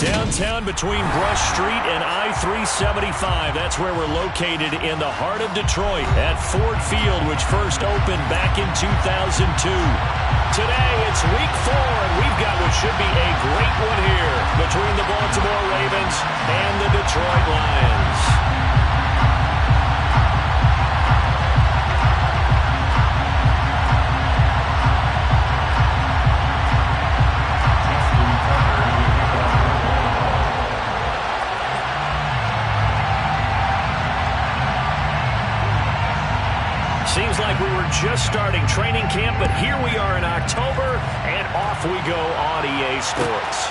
Downtown between Brush Street and I-375. That's where we're located in the heart of Detroit at Ford Field, which first opened back in 2002. Today, it's week 4, and we've got what should be a great one here between the Baltimore Ravens and the Detroit Lions. Seems like we were just starting training camp, but here we are in October, and off we go on EA Sports.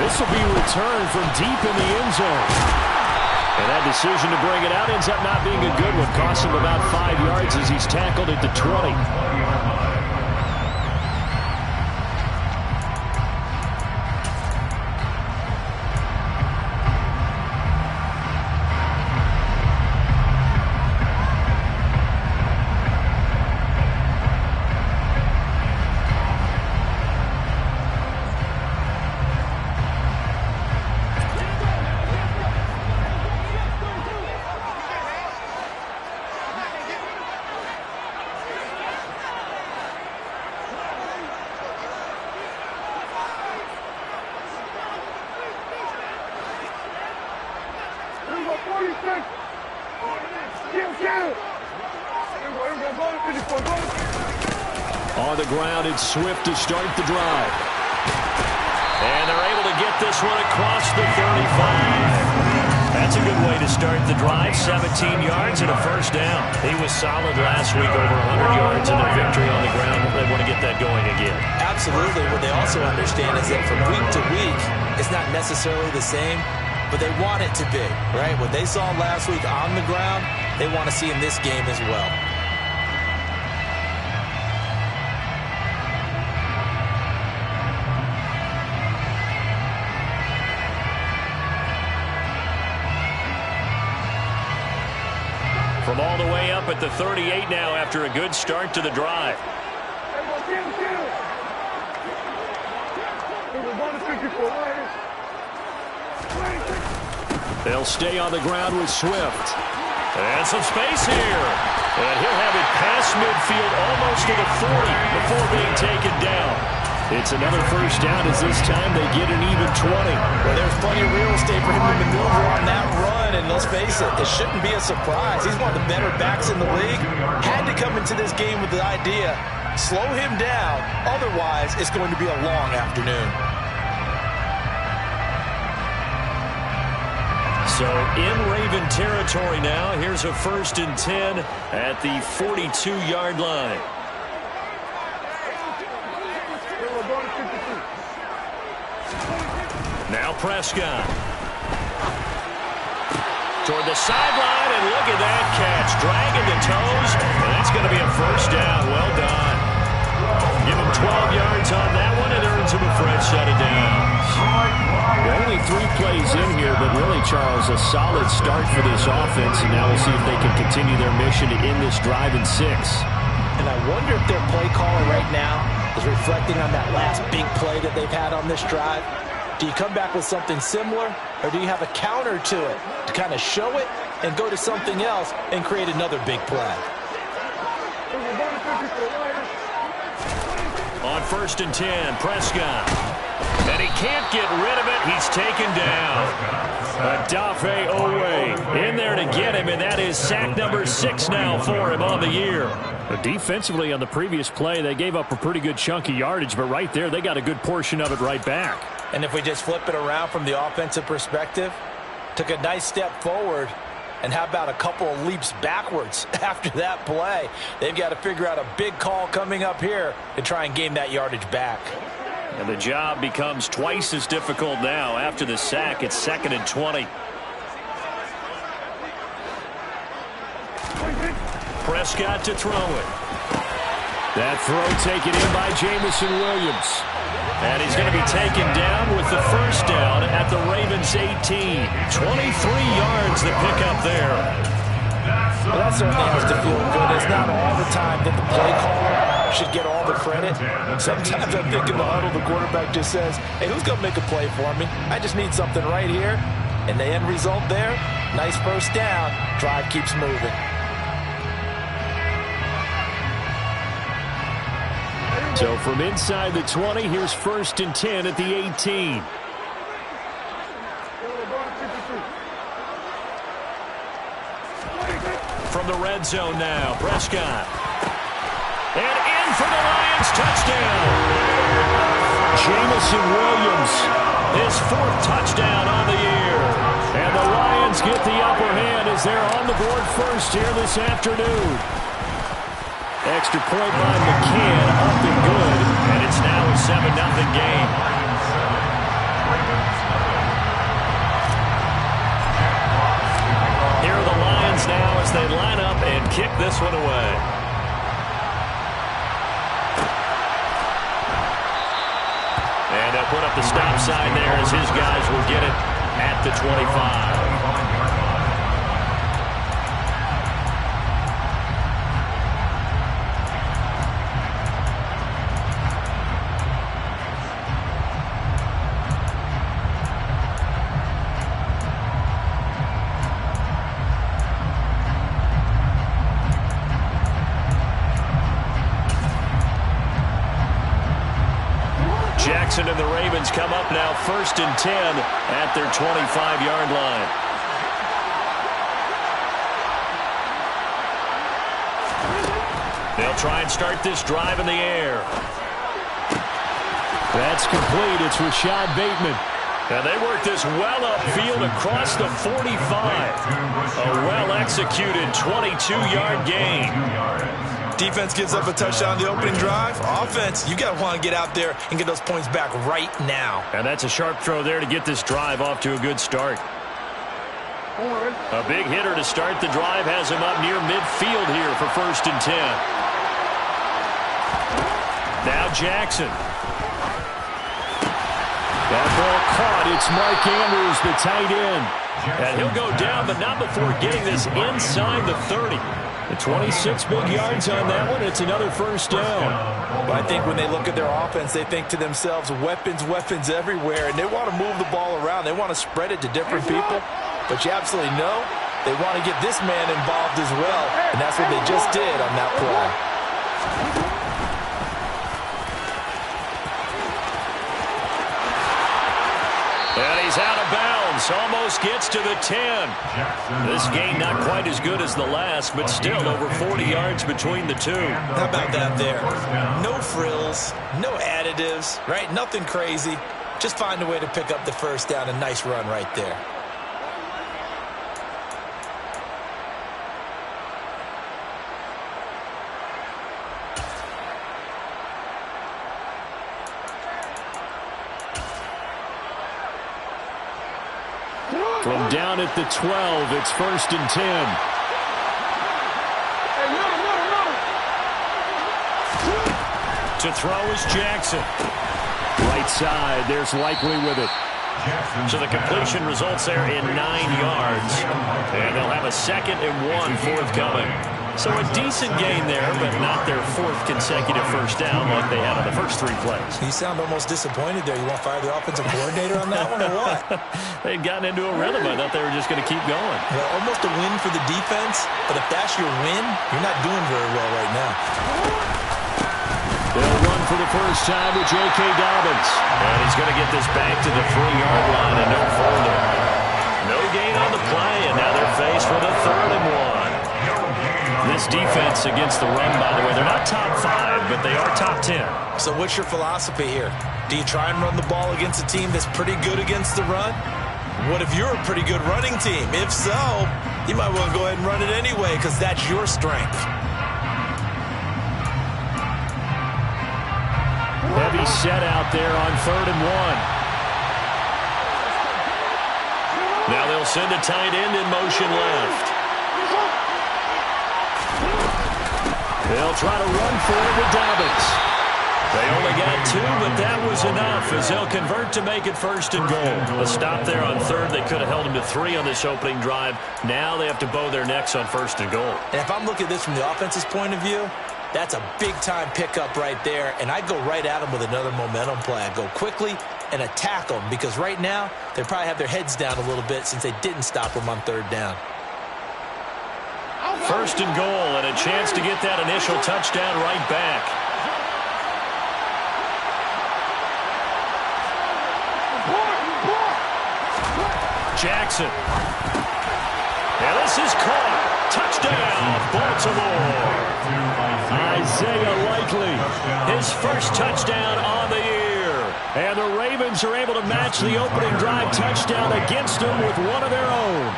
This will be returned from deep in the end zone. And that decision to bring it out ends up not being a good one. Costs him about 5 yards as he's tackled at the 20. On the ground, it's Swift to start the drive. And they're able to get this one across the 35. That's a good way to start the drive. 17 yards and a first down. He was solid last week, over 100 yards and a victory on the ground. They want to get that going again. Absolutely. What they also understand is that from week to week, it's not necessarily the same, but they want it to be, right? What they saw last week on the ground, they want to see in this game as well. From all the way up at the 38 now after a good start to the drive. They'll stay on the ground with Swift. And some space here. And he'll have it past midfield almost to the 40 before being taken down. It's another first down as this time they get an even 20. Well, there's plenty of real estate for him to maneuver on that run, and let's face it, it shouldn't be a surprise. He's one of the better backs in the league. Had to come into this game with the idea, slow him down, otherwise it's going to be a long afternoon. So in Raven territory now, here's a 1st and 10 at the 42-yard line. Now Prescott. Toward the sideline, and look at that catch. Dragging the toes, and that's going to be a first down. Well done. Give him 12 yards on that one, and earns him a fresh set of downs. Only 3 plays in here, but really, Charles, a solid start for this offense, and now we'll see if they can continue their mission to end this drive in 6. And I wonder if their play caller right now is reflecting on that last big play that they've had on this drive. Do you come back with something similar, or do you have a counter to it to kind of show it and go to something else and create another big play? On 1st and 10, Prescott. And he can't get rid of it. He's taken down. Adafe Owe in there to get him, and that is sack number 6 now for him on the year. Defensively on the previous play, they gave up a pretty good chunk of yardage, but right there, they got a good portion of it right back. And if we just flip it around from the offensive perspective, took a nice step forward, and how about a couple of leaps backwards after that play? They've got to figure out a big call coming up here to try and gain that yardage back. And the job becomes twice as difficult now. After the sack, it's 2nd and 20. Prescott to throw it. That throw taken in by Jamison Williams. And he's going to be taken down with the first down at the Ravens 18. 23 yards the pickup there. Well, that certainly has to feel good. It's not all the time that the play caller should get all the credit. Sometimes I think in the huddle, the quarterback just says, hey, who's going to make a play for me? I just need something right here. And the end result there, nice first down. Drive keeps moving. So from inside the 20, here's 1st and 10 at the 18. From the red zone now, Prescott. And in for the Lions, touchdown. Jamison Williams, his 4th touchdown on the year. And the Lions get the upper hand as they're on the board first here this afternoon. Extra point by McCann, up and good. And it's now a 7-0 game. Here are the Lions now as they line up and kick this one away. And they'll put up the stop sign there as his guys will get it at the 25. Jackson and the Ravens come up now 1st and 10 at their 25-yard line. They'll try and start this drive in the air. That's complete. It's Rashad Bateman. And they work this well upfield across the 45. A well-executed 22-yard gain. Defense gives up a touchdown on the opening drive. Offense, you got to want to get out there and get those points back right now. And that's a sharp throw there to get this drive off to a good start. A big hitter to start the drive has him up near midfield here for 1st and 10. Now Jackson. That ball caught. It's Mark Andrews, the tight end. And he'll go down, but not before getting this inside the 30. The 26 big yards on that one. It's another 1st down. But I think when they look at their offense, they think to themselves, weapons, weapons everywhere. And they want to move the ball around. They want to spread it to different people. But you absolutely know they want to get this man involved as well. And that's what they just did on that play. And he's out of bounds. Almost gets to the 10. This gain not quite as good as the last, but still over 40 yards between the two. How about that there? No frills, no additives, right? Nothing crazy. Just find a way to pick up the 1st down. A nice run right there. From down at the 12, it's 1st and 10. To throw is Jackson. Right side, there's Likely with it. So the completion results there in 9 yards. And they'll have a 2nd and 1 forthcoming. So a decent gain there, but not their 4th consecutive 1st down like they had on the first 3 plays. You sound almost disappointed there. You want to fire the offensive coordinator on that one or what? They'd gotten into a rhythm. I thought they were just going to keep going. Well, almost a win for the defense, but if that's your win, you're not doing very well right now. They'll run for the first time with J.K. Dobbins. And he's going to get this back to the 3-yard line and no further. No gain on the play, and now they're faced with a 3rd and 1. This defense against the run, by the way, they're not top 5, but they are top 10. So what's your philosophy here? Do you try and run the ball against a team that's pretty good against the run? What if you're a pretty good running team? If so, you might want to go ahead and run it anyway because that's your strength. Heavy set out there on 3rd and 1. Now they'll send a tight end in motion left. They'll try to run for it with Dobbins. They only got 2, but that was enough as they'll convert to make it 1st and goal. A stop there on 3rd. They could have held them to 3 on this opening drive. Now they have to bow their necks on 1st and goal. And if I'm looking at this from the offense's point of view, That's a big-time pickup right there, and I go right at them with another momentum play. I go quickly and attack them because right now they probably have their heads down a little bit since they didn't stop them on third down. First and goal, and a chance to get that initial touchdown right back. Jackson. And this is caught. Touchdown, Baltimore. Isaiah Likely, his first touchdown on the year. And the Ravens are able to match the opening drive touchdown against them with one of their own.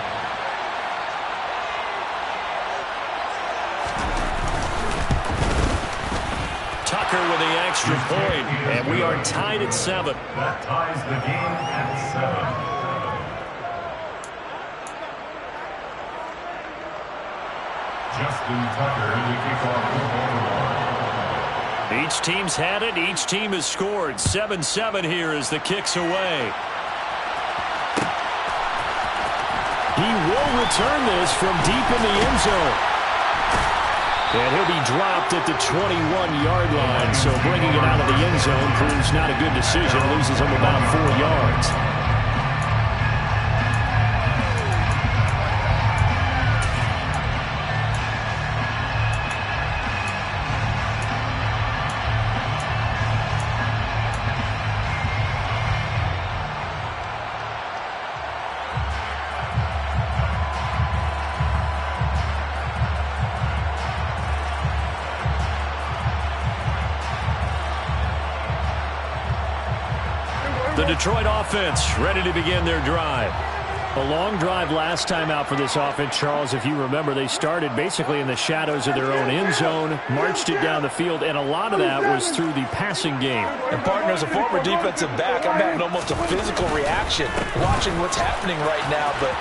Tucker with the extra point, and we are tied at 7. That ties the game at 7. Justin Tucker, the kickoff for Baltimore. Each team's had it. Each team has scored. 7-7 here as the kick's away. He will return this from deep in the end zone. And he'll be dropped at the 21-yard line. So bringing it out of the end zone proves not a good decision. Loses him about 4 yards. The Detroit offense ready to begin their drive. A long drive last time out for this offense, Charles. If you remember, they started basically in the shadows of their own end zone, marched it down the field, and a lot of that was through the passing game. And partner, as a former defensive back, I'm having almost a physical reaction watching what's happening right now. But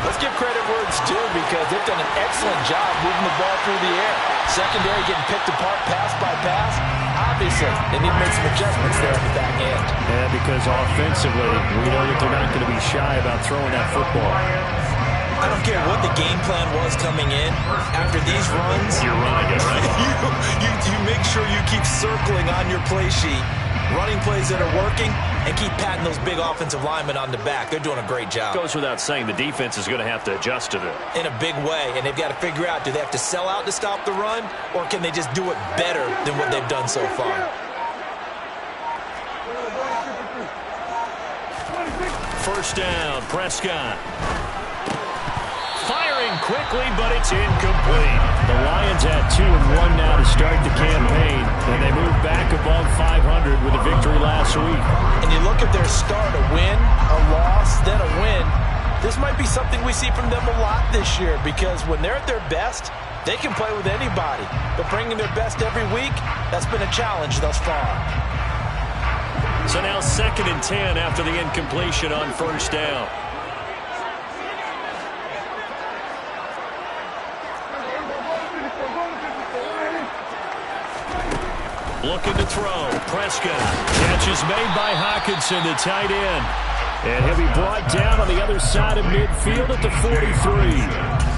let's give credit where it's due because they've done an excellent job moving the ball through the air. Secondary getting picked apart pass by pass. Obviously, they need to make some adjustments there at the back end. Yeah, because offensively, we know that they're not going to be shy about throwing that football. I don't care what the game plan was coming in. After these runs, You're right. you make sure you keep circling on your play sheet, running plays that are working, and keep patting those big offensive linemen on the back. They're doing a great job. Goes without saying the defense is going to have to adjust to it. In a big way, and they've got to figure out, do they have to sell out to stop the run, or can they just do it better than what they've done so far? First down, Prescott. Firing quickly, but it's incomplete. The Lions at 2-1 now to start the campaign, and they move back above 500 with a victory last week. And you look at their start, a win, a loss, then a win. This might be something we see from them a lot this year because when they're at their best, they can play with anybody. But bringing their best every week, that's been a challenge thus far. So now 2nd and 10 after the incompletion on first down. Looking to throw. Prescott. Catch is made by Hockenson, the tight end. And he'll be brought down on the other side of midfield at the 43.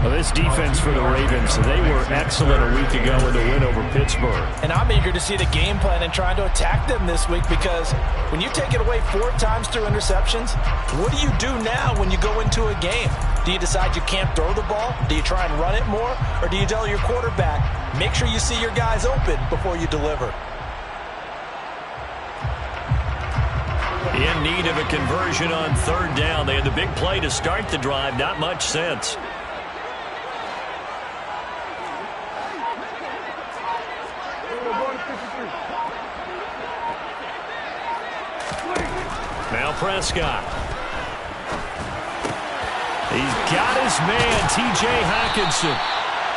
Well, this defense for the Ravens, they were excellent a week ago in the win over Pittsburgh. And I'm eager to see the game plan and trying to attack them this week because when you take it away 4 times through interceptions, what do you do now when you go into a game? Do you decide you can't throw the ball? Do you try and run it more? Or do you tell your quarterback, make sure you see your guys open before you deliver? In need of a conversion on third down. They had the big play to start the drive. Not much sense. Now Prescott. He's got his man, T.J. Hockenson.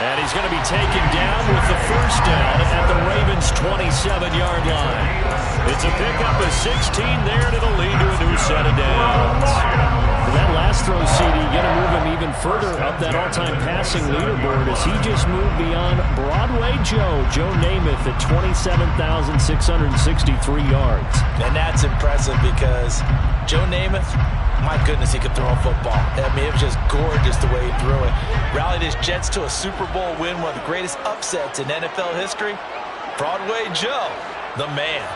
And he's going to be taken down with the first down at the Ravens' 27-yard line. It's a pickup of 16 there, and it'll lead to a new set of downs. For that last throw, CD, going to move him even further up that all-time passing leaderboard as he just moved beyond Broadway Joe Namath at 27,663 yards. And that's impressive because Joe Namath, My goodness, he could throw a football. I mean, it was just gorgeous the way he threw it. Rallied his Jets to a Super Bowl win, one of the greatest upsets in NFL history. Broadway Joe, the man.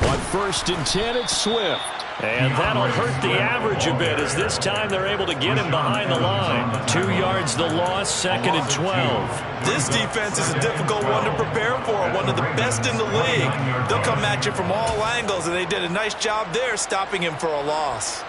On 1st and 10, it's Swift. And that'll hurt the average a bit as this time they're able to get him behind the line. 2 yards the loss, 2nd and 12. This defense is a difficult one to prepare for, one of the best in the league. They'll come at you from all angles, and they did a nice job there stopping him for a loss.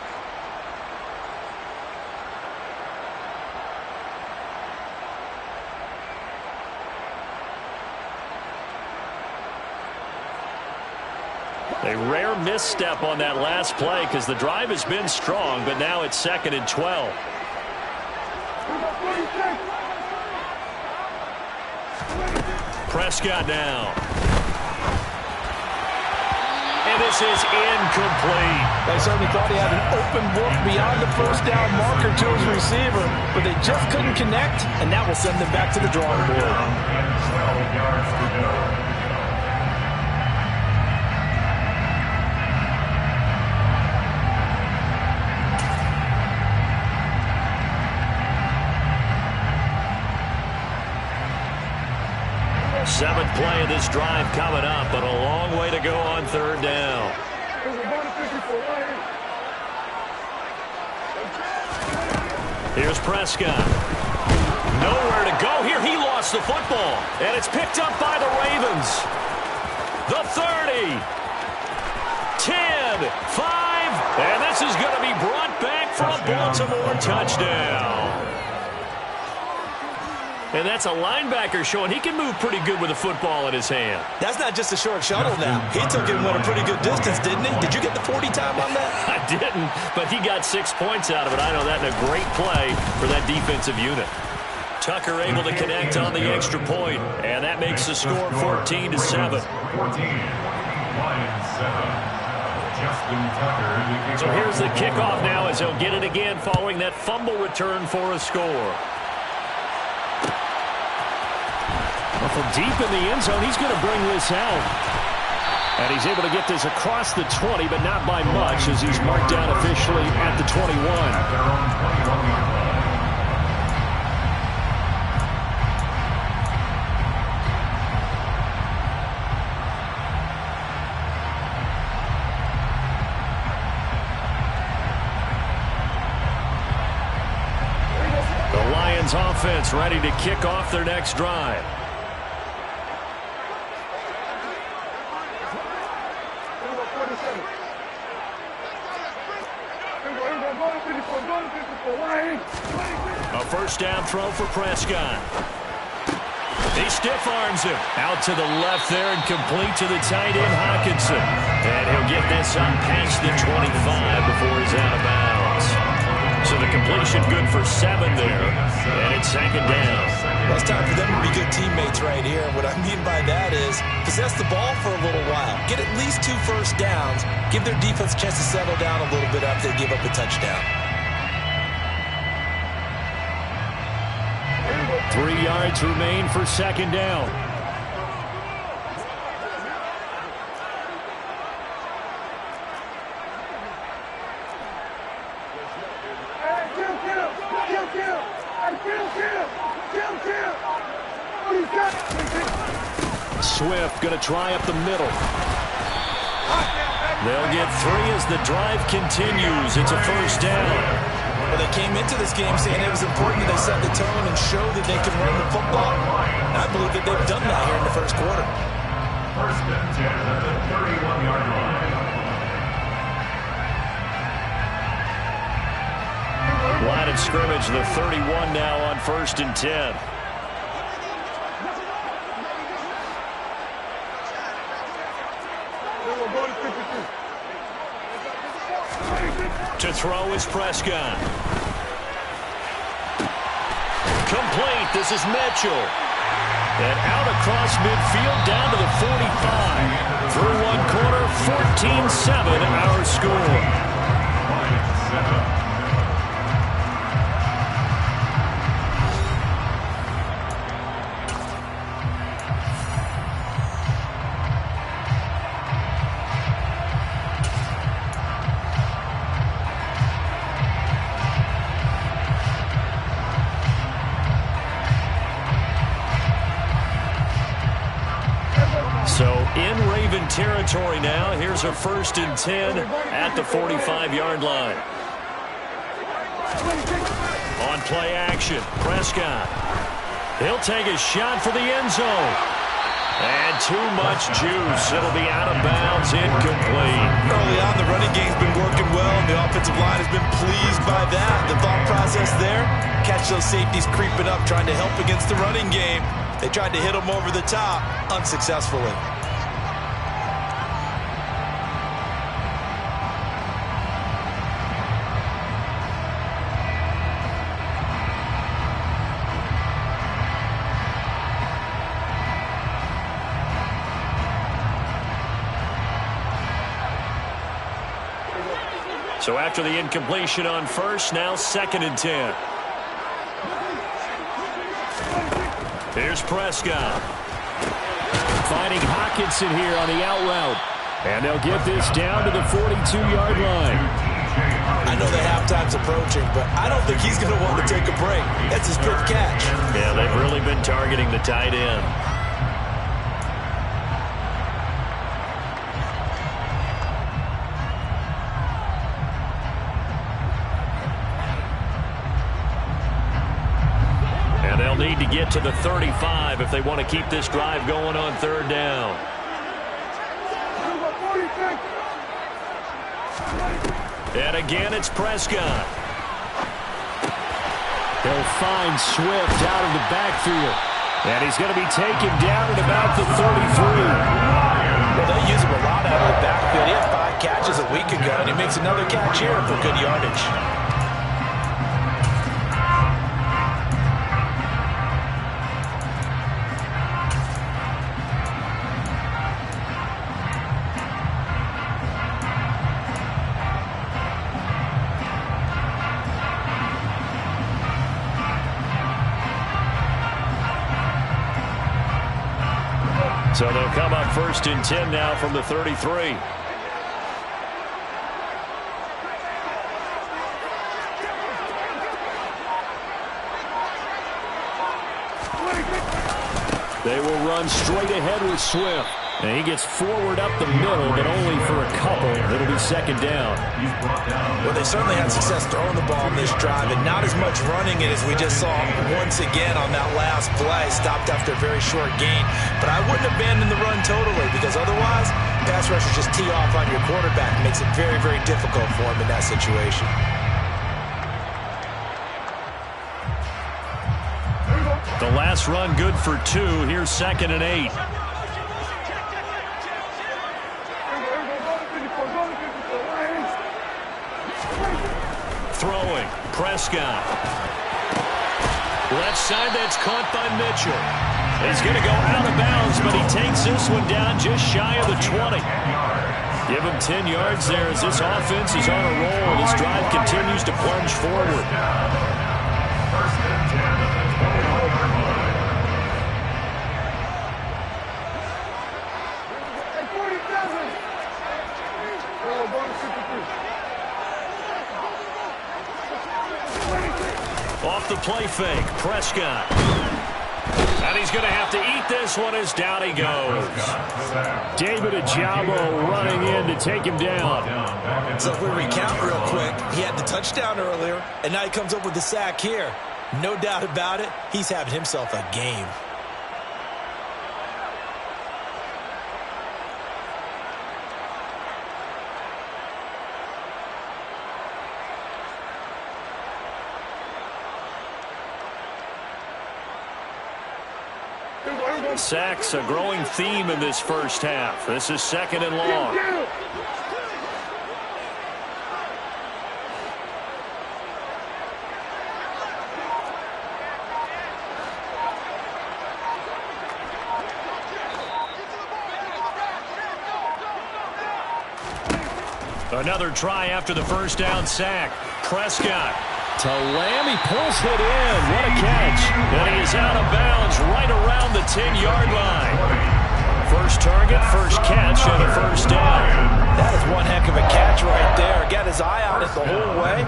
A rare misstep on that last play because the drive has been strong, but now it's 2nd and 12. Prescott now. And this is incomplete. They certainly thought he had an open look beyond the first down marker to his receiver, but they just couldn't connect, and that will send them back to the drawing board. 12 yards to go. 7th play of this drive coming up, but a long way to go on 3rd down. Here's Prescott. Nowhere to go here. He lost the football, and it's picked up by the Ravens. The 30, 10, 5, and this is going to be brought back for a Baltimore touchdown. And that's a linebacker showing he can move pretty good with a football in his hand. That's not just a short shuttle now. He took it and went a pretty good distance, didn't he? Did you get the 40 time on that? I didn't, but he got 6 points out of it. I know that in a great play for that defensive unit. Tucker able to connect on the extra point, and that makes the score 14-7. 14, Lions 7. Justin Tucker. So here's the kickoff now as he'll get it again following that fumble return for a score. Well, from deep in the end zone, he's going to bring this out. And he's able to get this across the 20, but not by much as he's marked down officially at the 21. The Lions offense ready to kick off their next drive. A first down throw for Prescott. He stiff arms him out to the left there and complete to the tight end Hockenson. And he'll get this up past the 25 before he's out of bounds. So the completion good for 7 there, and it's 2nd down. Well, it's time for them to be good teammates right here. And what I mean by that is possess the ball for a little while. Get at least 2 first downs. Give their defense a chance to settle down a little bit after they give up a touchdown. 3 yards remain for 2nd down. Swift going to try up the middle. They'll get 3 as the drive continues. It's a first down. Well, they came into this game saying it was important that they set the tone and show that they can run the football. And I believe that they've done that here in the first quarter. 1st and 10 at the 31-yard line. Line of scrimmage, the 31 now on 1st and 10. To throw is Prescott. Complete. This is Mitchell. And out across midfield down to the 45. Through one quarter, 14-7 our score. territory now. Here's a 1st and 10 at the 45-yard line. On play action, Prescott. He'll take a shot for the end zone. And too much juice. It'll be out of bounds, incomplete. Early on, the running game's been working well, and the offensive line has been pleased by that. The thought process there, catch those safeties creeping up, trying to help against the running game. They tried to hit them over the top, unsuccessfully. So after the incompletion on 1st, now 2nd and 10. Here's Prescott. Finding Hockenson here on the out route. And they'll get this down to the 42-yard line. I know the halftime's approaching, but I don't think he's going to want to take a break. That's his fifth catch. Yeah, they've really been targeting the tight end. They'll need to get to the 35 if they want to keep this drive going on 3rd down. And again, it's Prescott. He'll find Swift out of the backfield. And he's going to be taken down at about the 33. Well, they use him a lot out of the backfield. He had 5 catches a week ago, and he makes another catch here for good yardage. So they'll come up 1st and 10 now from the 33. They will run straight ahead with Swift. And he gets forward up the middle, but only for a couple. It'll be 2nd down. Well, they certainly had success throwing the ball on this drive, and not as much running it as we just saw once again on that last play. Stopped after a very short gain. But I wouldn't abandon the run totally, because otherwise, pass rushers just tee off on your quarterback. It makes it very, very difficult for him in that situation. The last run good for 2. Here's 2nd and 8. Throwing, Prescott. Left side, that's caught by Mitchell. He's going to go out of bounds, but he takes this one down just shy of the 20. Give him 10 yards there as this offense is on a roll. This drive continues to plunge forward. Off the play fake, Prescott. And he's going to have to eat this one as down he goes. David Ajabo running in to take him down. So if we recount real quick, he had the touchdown earlier, and now he comes up with the sack here. No doubt about it, he's having himself a game. Sacks, a growing theme in this first half. This is 2nd and long. Another try after the first down sack. Prescott to Lamb. He pulls it in. What a catch. And he is out of bounds right around the 10-yard line. First target, first catch, and a first down. That is one heck of a catch right there. Got his eye on it the whole way.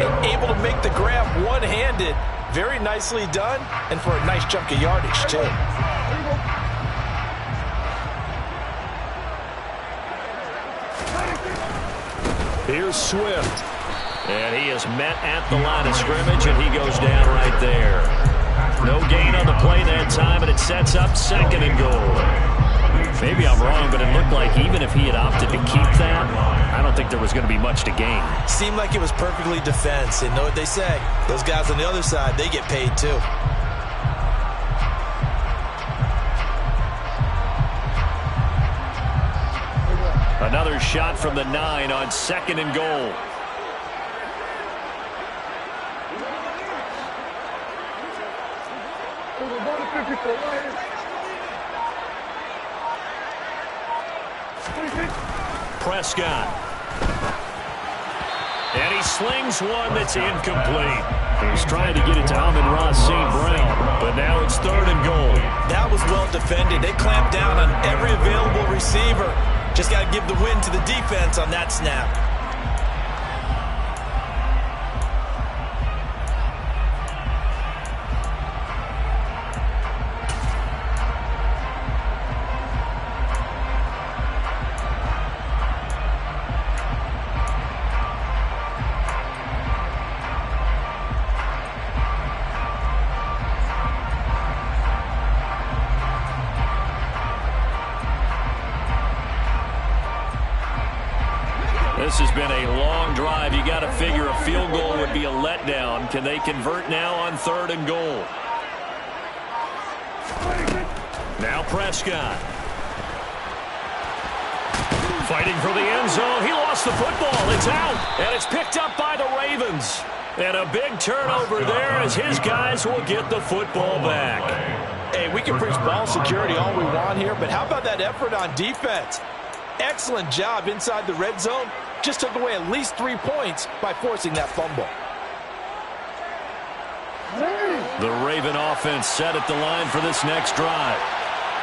And able to make the grab one-handed. Very nicely done. And for a nice chunk of yardage, too. Here's Swift. And he is met at the line of scrimmage, and he goes down right there. No gain on the play that time, and it sets up 2nd and goal. Maybe I'm wrong, but it looked like even if he had opted to keep that, I don't think there was going to be much to gain. Seemed like it was perfectly defense. And know what they say? Those guys on the other side, they get paid too. Another shot from the 9 on 2nd and goal. Prescott. And he slings one that's incomplete. He's trying to get it to Amon-Ra St. Brown, but now it's 3rd and goal. That was well defended. They clamped down on every available receiver. Just got to give the win to the defense on that snap. This has been a long drive. You got to figure a field goal would be a letdown. Can they convert now on 3rd and goal? Now Prescott. Fighting for the end zone. He lost the football. It's out. And it's picked up by the Ravens. And a big turnover there as his guys will get the football back. Hey, we can preach ball security all we want here, but how about that effort on defense? Excellent job inside the red zone. Just took away at least 3 points by forcing that fumble. The Raven offense set at the line for this next drive.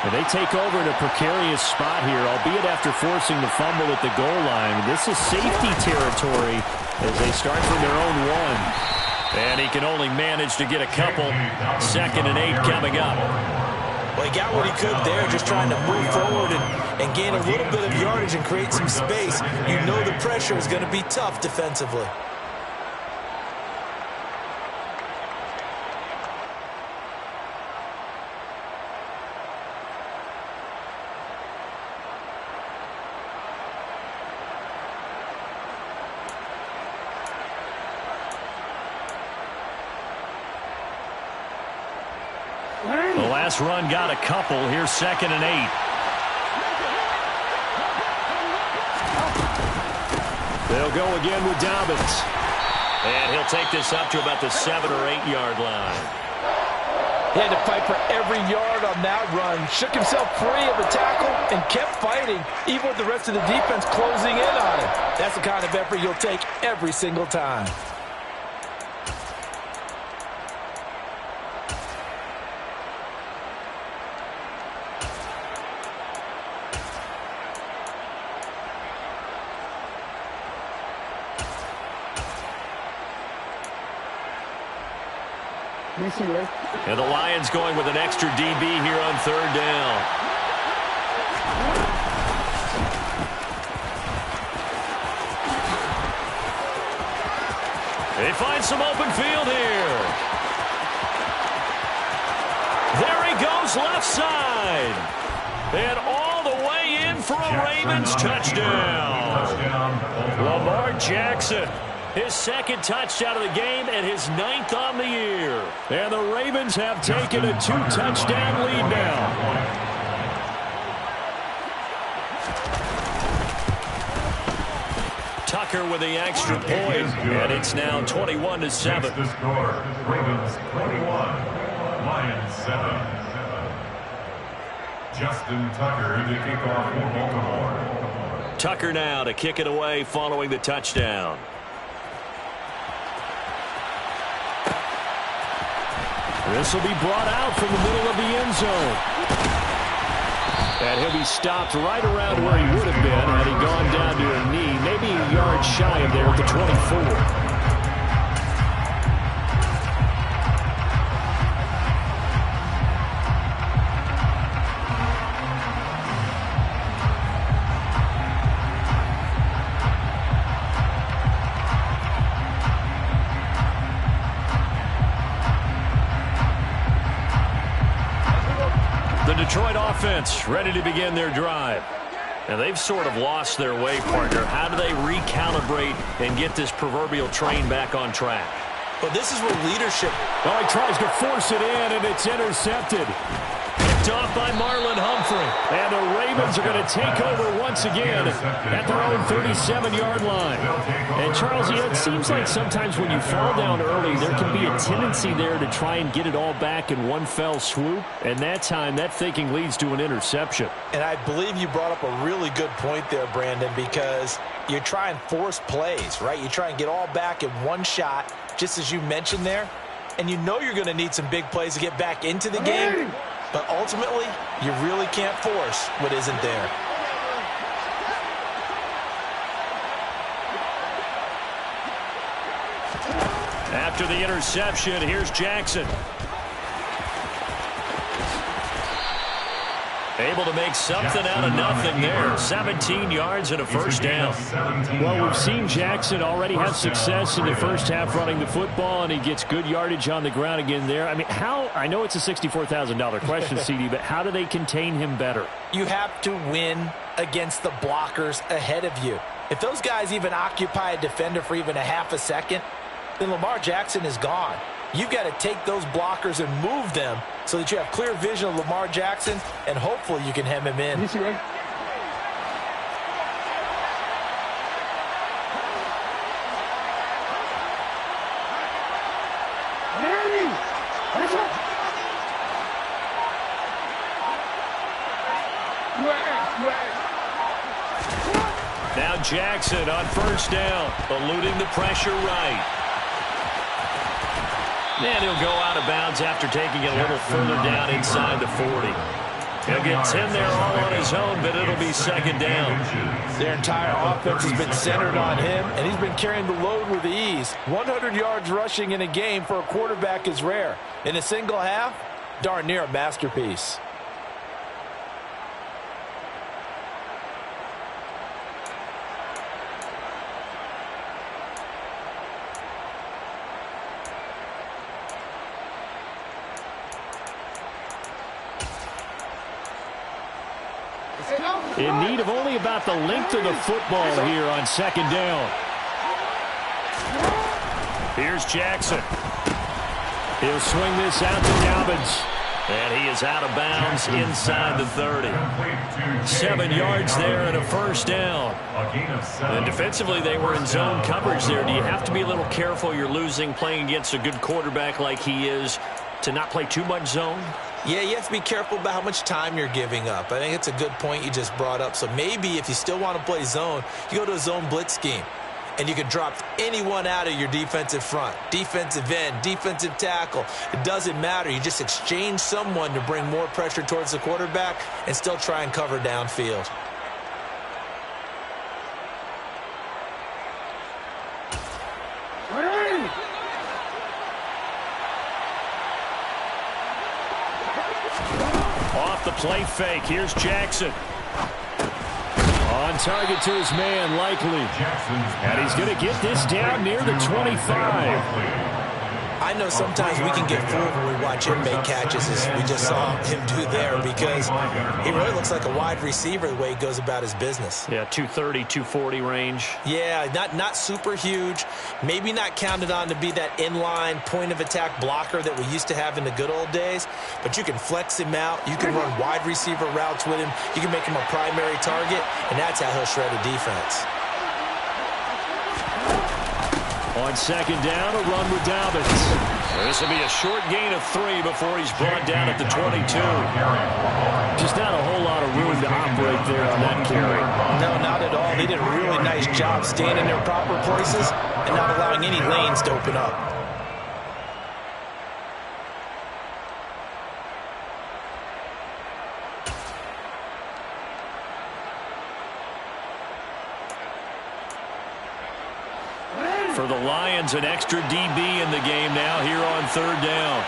And they take over in a precarious spot here, albeit after forcing the fumble at the goal line. This is safety territory as they start from their own 1. And he can only manage to get a couple. 2nd and 8 coming up. Well, he got what he could there, just trying to move forward and gain a little bit of yardage and create some space. You know the pressure is going to be tough defensively. The last run got a couple. Here's 2nd and 8. They'll go again with Dobbins. And he'll take this up to about the 7 or 8 yard line. He had to fight for every yard on that run. Shook himself free of the tackle and kept fighting, even with the rest of the defense closing in on him. That's the kind of effort you'll take every single time. And the Lions going with an extra DB here on 3rd down. They find some open field here. There he goes left side. And all the way in for a Ravens touchdown. Lamar Jackson. His 2nd touchdown of the game and his 9th on the year. And the Ravens have taken a 2-touchdown lead now. Tucker with the extra point, and it's now 21-7. The score, Ravens 21, Lions 7. Justin Tucker to kick off for Baltimore. Tucker now to kick it away following the touchdown. This will be brought out from the middle of the end zone. And he'll be stopped right around where he would have been had he gone down to a knee, maybe a yard shy of there at the 24. Detroit offense ready to begin their drive. And they've sort of lost their way, partner. How do they recalibrate and get this proverbial train back on track? Well, this is where leadership... Oh, he tries to force it in, and it's intercepted. Picked off by Marlon Humphrey. And the Ravens are going to take over once again at their own 37-yard line. And, Charles, it seems like sometimes when you fall down early, there can be a tendency there to try and get it all back in one fell swoop. And that time, that thinking leads to an interception. And I believe you brought up a really good point there, Brandon, because you try and force plays, right? You try and get all back in one shot, just as you mentioned there. And you know you're going to need some big plays to get back into the game. But ultimately, you really can't force what isn't there. After the interception, here's Jackson. Able to make something out of nothing there. 17 yards and a first down. Well, we've seen Jackson already have success in the first half running the football, and he gets good yardage on the ground again there. I mean, I know it's a $64,000 question, CD, but how do they contain him better? You have to win against the blockers ahead of you. If those guys even occupy a defender for even a half a second, then Lamar Jackson is gone. You've got to take those blockers and move them so that you have clear vision of Lamar Jackson, and hopefully you can hem him in. Now Jackson on first down, eluding the pressure right. And he'll go out of bounds after taking it a little further down inside the 40. He'll get 10 there all on his own, but it'll be second down. Their entire offense has been centered on him, and he's been carrying the load with ease. 100 yards rushing in a game for a quarterback is rare. In a single half, darn near a masterpiece. In need of only about the length of the football here on second down. Here's Jackson. He'll swing this out to Dobbins. And he is out of bounds inside the 30. 7 yards there and a first down. And defensively, they were in zone coverage there. Do you have to be a little careful? You're losing playing against a good quarterback like he is to not play too much zone? Yeah, you have to be careful about how much time you're giving up. I think it's a good point you just brought up. So maybe if you still want to play zone, you go to a zone blitz scheme. And you can drop anyone out of your defensive front, defensive end, defensive tackle. It doesn't matter. You just exchange someone to bring more pressure towards the quarterback and still try and cover downfield. Off the play fake. Here's Jackson. On target to his man, likely. And he's going to get this down near the 25. I know sometimes we can get fooled when we watch him make catches, as we just saw him do there, because he really looks like a wide receiver the way he goes about his business. Yeah, 230, 240 range. Yeah, not super huge. Maybe not counted on to be that inline point-of-attack blocker that we used to have in the good old days, but you can flex him out. You can run wide receiver routes with him. You can make him a primary target, and that's how he'll shred a defense. On second down, a run with Dobbins. This will be a short gain of 3 before he's brought down at the 22. Just not a whole lot of room to operate there on that carry. No, not at all. They did a really nice job staying in their proper places and not allowing any lanes to open up. For the Lions, an extra DB in the game now here on third down.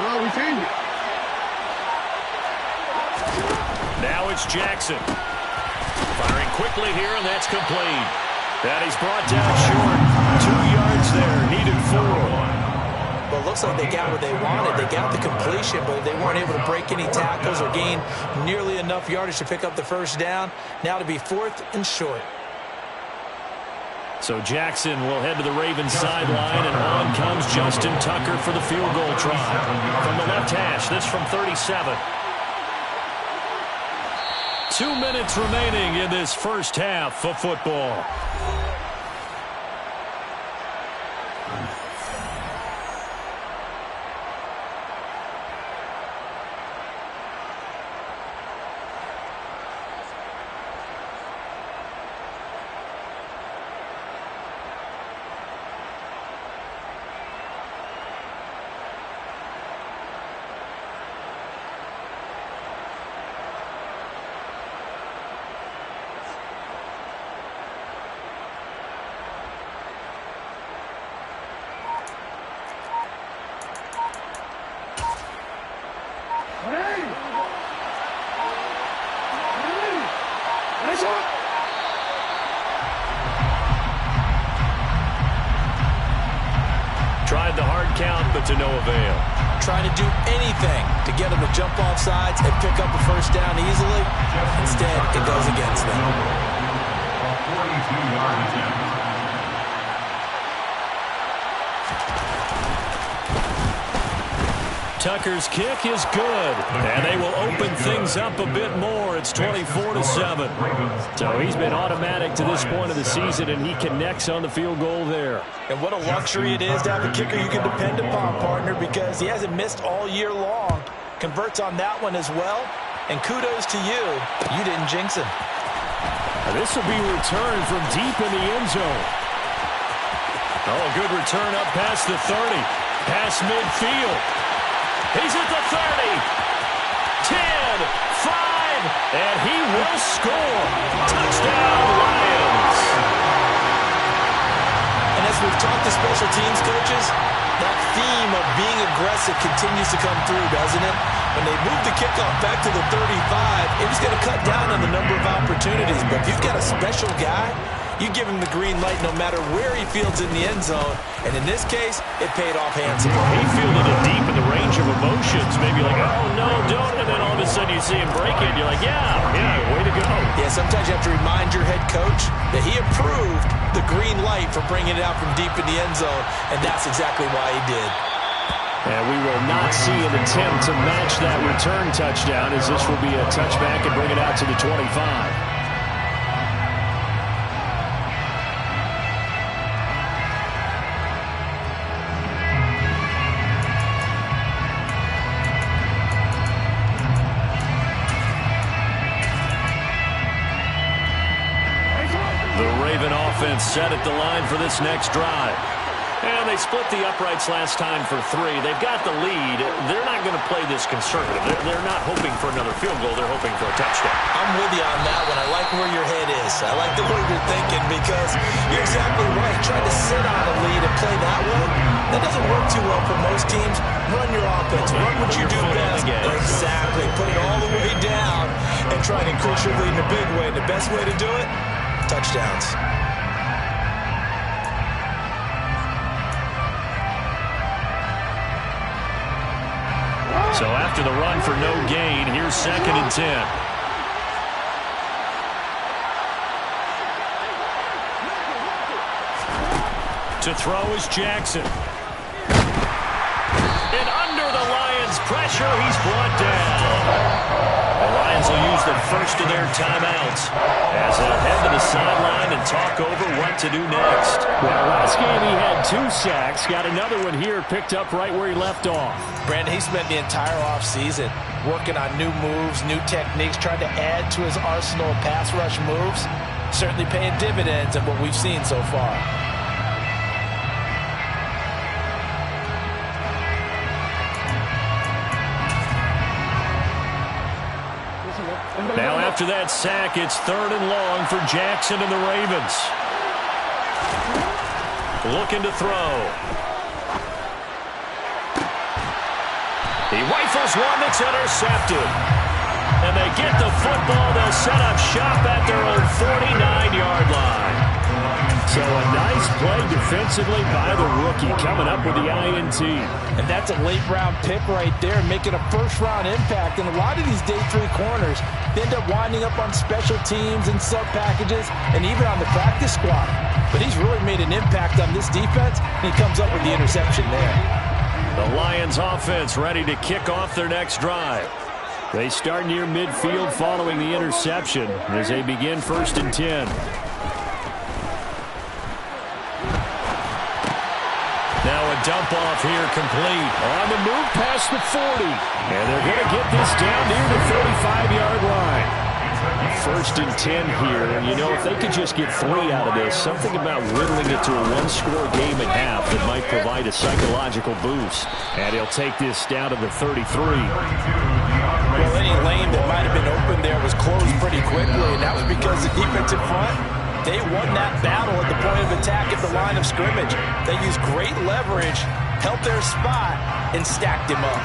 No, we changed it. Now it's Jackson. Firing quickly here, and that's complete. And he's brought down short. 2 yards there, needed 4. Well, it looks like they got what they wanted. They got the completion, but they weren't able to break any tackles or gain nearly enough yardage to pick up the first down. Now to be 4th and short. So Jackson will head to the Ravens sideline, and on comes Justin Tucker for the field goal try. From the left hash, this from 37. 2 minutes remaining in this first half of football. Tried the hard count, but to no avail. Trying to do anything to get them to jump off sides and pick up a first down easily. Instead, it goes against them. A 42-yard attempt. Tucker's kick is good, and they will open things up a bit more. It's 24-7. So he's been automatic to this point of the season, and he connects on the field goal there. And what a luxury it is to have a kicker you can depend upon, partner, because he hasn't missed all year long. Converts on that one as well, and kudos to you. You didn't jinx him. This will be returned from deep in the end zone. Oh, good return up past the 30. Past midfield. He's at the 30, 10, 5, and he will score. Touchdown, Lions. And as we've talked to special teams coaches, that theme of being aggressive continues to come through, doesn't it? When they move the kickoff back to the 35, it was going to cut down on the number of opportunities. But if you've got a special guy, you give him the green light no matter where he fields in the end zone. And in this case, it paid off handsomely. He fielded it deep in the range of emotions. Maybe like, oh, no, don't. And then all of a sudden you see him break it. And you're like, yeah, way to go. Yeah, sometimes you have to remind your head coach that he approved the green light for bringing it out from deep in the end zone. And that's exactly why he did. And we will not see an attempt to match that return touchdown, as this will be a touchback and bring it out to the 25. Offense set at the line for this next drive. And they split the uprights last time for 3. They've got the lead. They're not going to play this conservative. They're not hoping for another field goal. They're hoping for a touchdown. I'm with you on that one. I like where your head is. I like the way you're thinking because you're exactly right. Trying to sit on a lead and play that way, that doesn't work too well for most teams. Run your offense. Run what you do best. Exactly. Put it all the way down and try to increase your lead in a big way. The best way to do it, touchdowns. So after the run for no gain, here's 2nd and 10. To throw is Jackson. And under the Lions' pressure, he's brought down. The Lions will use the first of their timeouts as they'll head to the sideline and talk over what to do next. Well, last game he had 2 sacks. Got another one here picked up right where he left off. Brandon, he spent the entire offseason working on new moves, new techniques, trying to add to his arsenal of pass rush moves. Certainly paying dividends of what we've seen so far. Now after that sack, it's 3rd and long for Jackson and the Ravens. Looking to throw. He rifles one that's intercepted. And they get the football. They'll set up shop at their own 49-yard line. So a nice play defensively by the rookie, coming up with the INT. And that's a late-round pick right there, making a first-round impact. And a lot of these day 3 corners end up winding up on special teams and sub-packages and even on the practice squad. But he's really made an impact on this defense, and he comes up with the interception there. The Lions offense ready to kick off their next drive. They start near midfield following the interception as they begin 1st and 10. Now a dump off here complete. On the move past the 40. And they're going to get this down near the 35-yard line. 1st and 10 here. And, you know, if they could just get 3 out of this, something about whittling it to a 1-score game at half that might provide a psychological boost. And he'll take this down to the 33. Well, any lane that might have been open there was closed pretty quickly, and that was because the defensive front, they won that battle at the point of attack at the line of scrimmage. They used great leverage, held their spot, and stacked him up.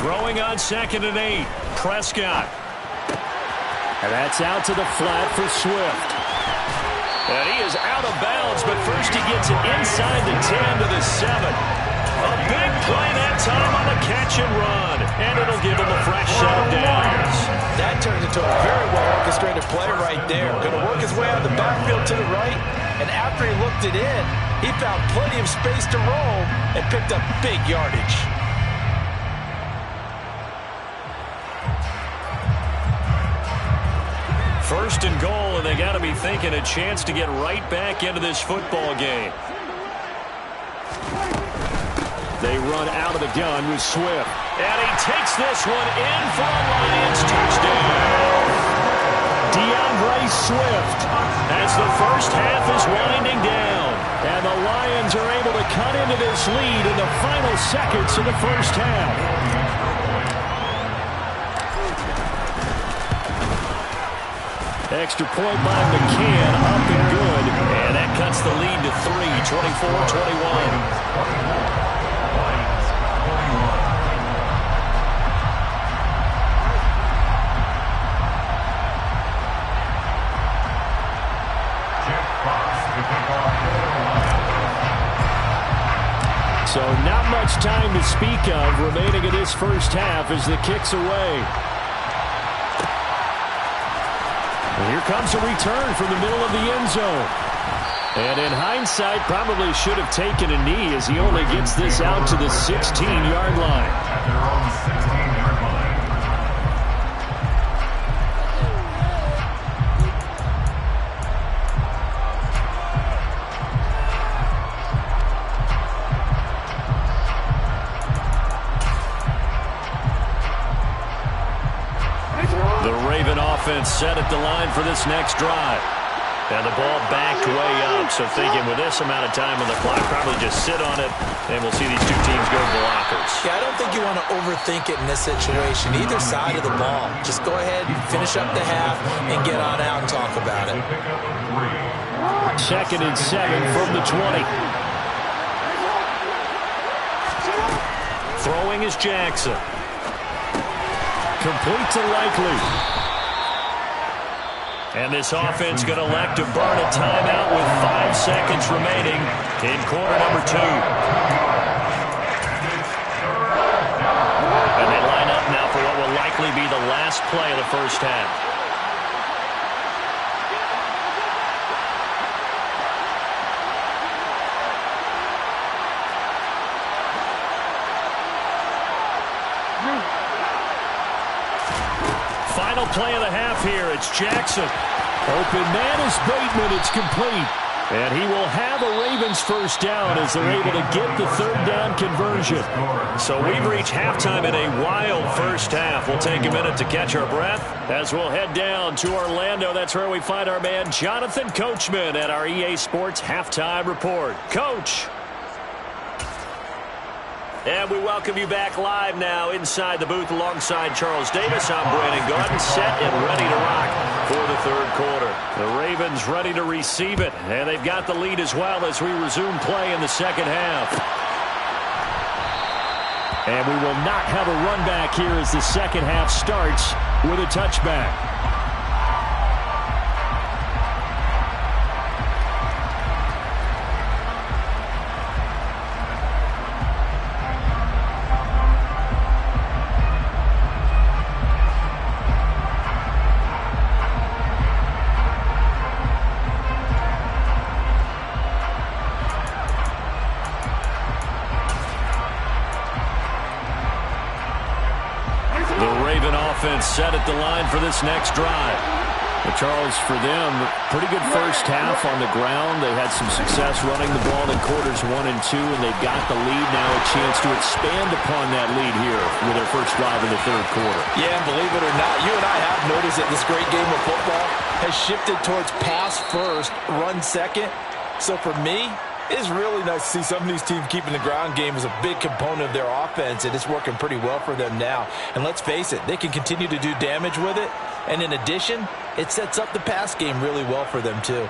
Throwing on 2nd and 8. Prescott. And that's out to the flat for Swift. And he is out of bounds, but first he gets it inside the 10 to the 7. A big play that time on the catch and run. And it'll give him a fresh set of downs. That turns into a very well-orchestrated play right there. Going to work his way out of the backfield to the right. And after he looked it in, he found plenty of space to roam and picked up big yardage. First and goal, and they got to be thinking a chance to get right back into this football game. They run out of the gun with Swift. And he takes this one in for a Lions touchdown. DeAndre Swift as the first half is winding down. And the Lions are able to cut into this lead in the final seconds of the first half. Extra point by McCann, up and good. And that cuts the lead to 3, 24-21. So not much time to speak of remaining in this first half as the kick's away. Here comes a return from the middle of the end zone. And in hindsight, probably should have taken a knee as he only gets this out to the 16-yard line. At their own 16-yard line. The Raven offense set at the line for this next drive. And the ball backed way up, so thinking with this amount of time on the clock, probably just sit on it, and we'll see these two teams go to the lockers. Yeah, I don't think you want to overthink it in this situation, either side of the ball. Just go ahead, finish up the half, and get on out and talk about it. 2nd and 7 from the 20. Throwing is Jackson. Complete to Likely. And this offense going to elect to burn a timeout with 5 seconds remaining in quarter number 2. And they line up now for what will likely be the last play of the first half. Final play of the half here. It's Jackson. Open man is Bateman. It's complete. And he will have a Ravens first down as they're able to get the third down conversion. So we've reached halftime in a wild first half. We'll take a minute to catch our breath as we'll head down to Orlando. That's where we find our man Jonathan Coachman at our EA Sports Halftime Report. Coach. And we welcome you back live now inside the booth alongside Charles Davis. I'm Brandon Gaudin, set and ready to rock for the third quarter. The Ravens ready to receive it, and they've got the lead as well as we resume play in the second half. And we will not have a run back here as the second half starts with a touchback. Set at the line for this next drive. But Charles, for them, pretty good first half on the ground. They had some success running the ball in quarters 1 and 2, and they've got the lead now, a chance to expand upon that lead here with their first drive in the third quarter. Yeah, and believe it or not, you and I have noticed that this great game of football has shifted towards pass first, run second. So for me, it's really nice to see some of these teams keeping the ground game as a big component of their offense, and it's working pretty well for them now. And let's face it, they can continue to do damage with it, and in addition, it sets up the pass game really well for them too.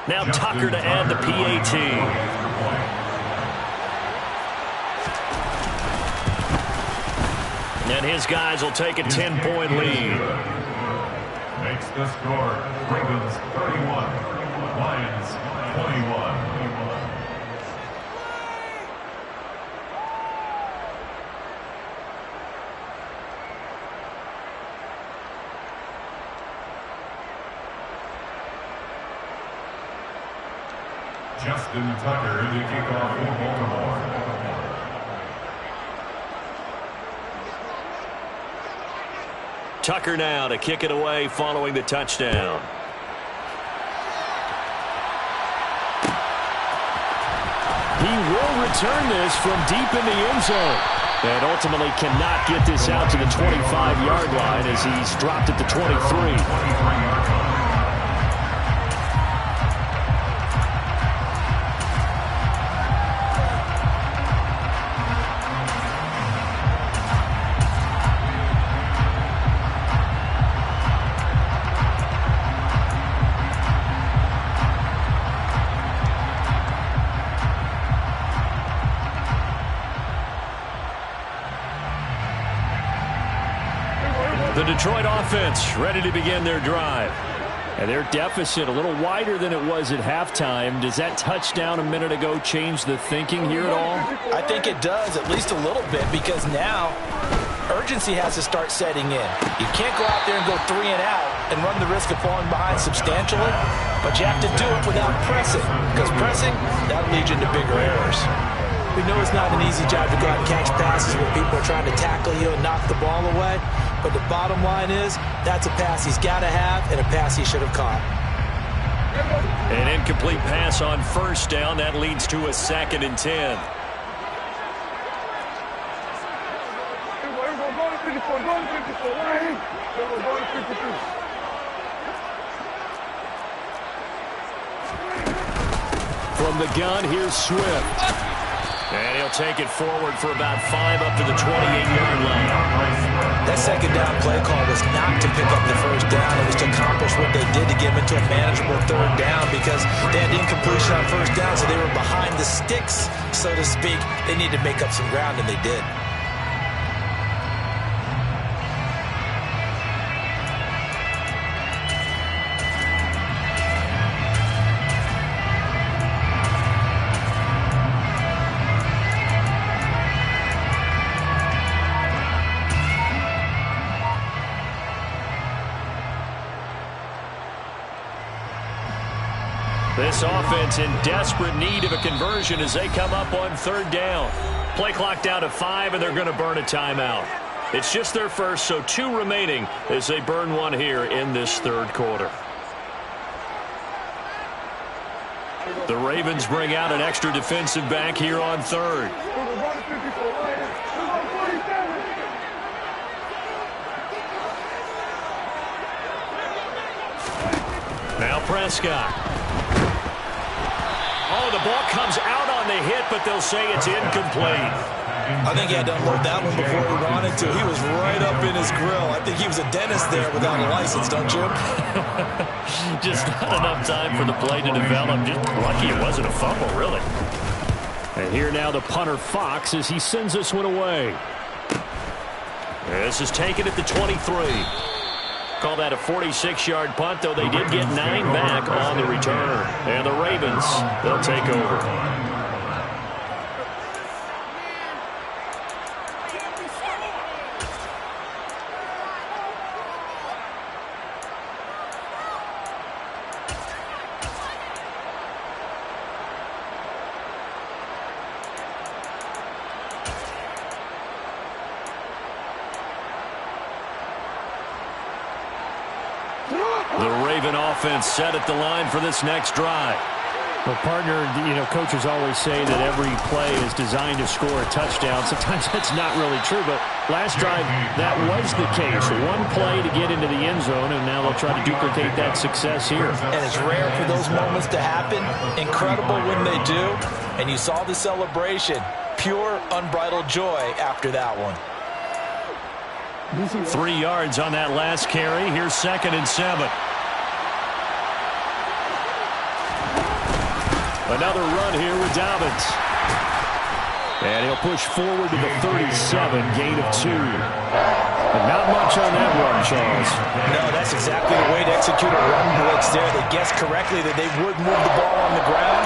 Now Tucker to add the PAT. And his guys will take a 10-point lead. Makes the score Ravens 31, Lions 21. Justin Tucker to kick off for Baltimore. Tucker now to kick it away following the touchdown. He will return this from deep in the end zone. And ultimately cannot get this out to the 25-yard line as he's dropped at the 23. The Detroit offense ready to begin their drive. And their deficit a little wider than it was at halftime. Does that touchdown a minute ago change the thinking here at all? I think it does, at least a little bit, because now urgency has to start setting in. You can't go out there and go 3 and out and run the risk of falling behind substantially, but you have to do it without pressing, because pressing, that'll lead you into bigger errors. We know it's not an easy job to go out and catch passes when people are trying to tackle you and knock the ball away. But the bottom line is, that's a pass he's got to have and a pass he should have caught. An incomplete pass on first down. That leads to a 2nd and 10. From the gun, here's Swift. And he'll take it forward for about 5 up to the 28-yard line. That second down play call was not to pick up the first down. It was to accomplish what they did to get them into a manageable third down because they had incompletion on first down, so they were behind the sticks, so to speak. They needed to make up some ground, and they did. This offense in desperate need of a conversion as they come up on third down. Play clock down to 5, and they're going to burn a timeout. It's just their first, so 2 remaining as they burn one here in this third quarter. The Ravens bring out an extra defensive back here on third. Now Prescott. Oh, the ball comes out on the hit, but they'll say it's incomplete. I think he had to unload that one before he wanted to. He was right up in his grill. I think he was a dentist there without a license, don't you? Just not enough time for the play to develop. Just lucky it wasn't a fumble, really. And here now the punter Fox as he sends this one away. This is taken at the 23. Call that a 46-yard punt, though they did get 9 back on the return. And the Ravens, they'll take over. The Raven offense set at the line for this next drive. Well, partner, coaches always say that every play is designed to score a touchdown. Sometimes that's not really true, but last drive, that was the case. One play to get into the end zone, and now they'll try to duplicate that success here. And it's rare for those moments to happen. Incredible when they do. And you saw the celebration. Pure, unbridled joy after that one. 3 yards on that last carry. Here's 2nd and 7. Another run here with Dobbins. And he'll push forward to the 37, gain of 2. But not much on that run, Charles. No, that's exactly the way to execute a run blitz there. They guessed correctly that they would move the ball on the ground,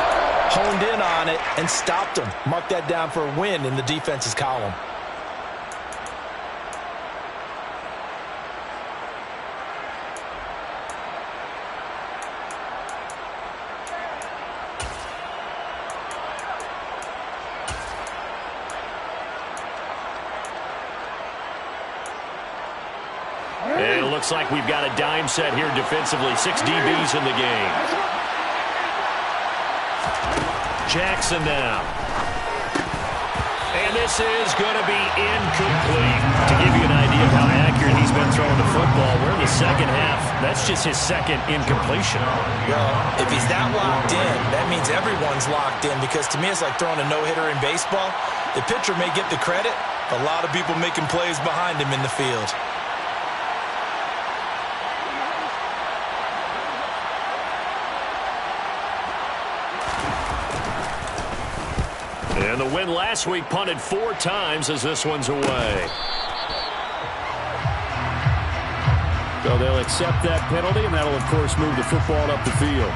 honed in on it, and stopped them. Mark that down for a win in the defense's column. And it looks like we've got a dime set here defensively. 6 DBs in the game. Jackson now. And this is going to be incomplete. To give you an idea of how accurate he's been throwing the football, we're in the second half. That's just his 2nd incompletion. Well, if he's that locked in, that means everyone's locked in, because to me it's like throwing a no-hitter in baseball. The pitcher may get the credit, a lot of people making plays behind him in the field. And the win last week punted 4 times as this one's away. So they'll accept that penalty, and that'll, of course, move the football up the field.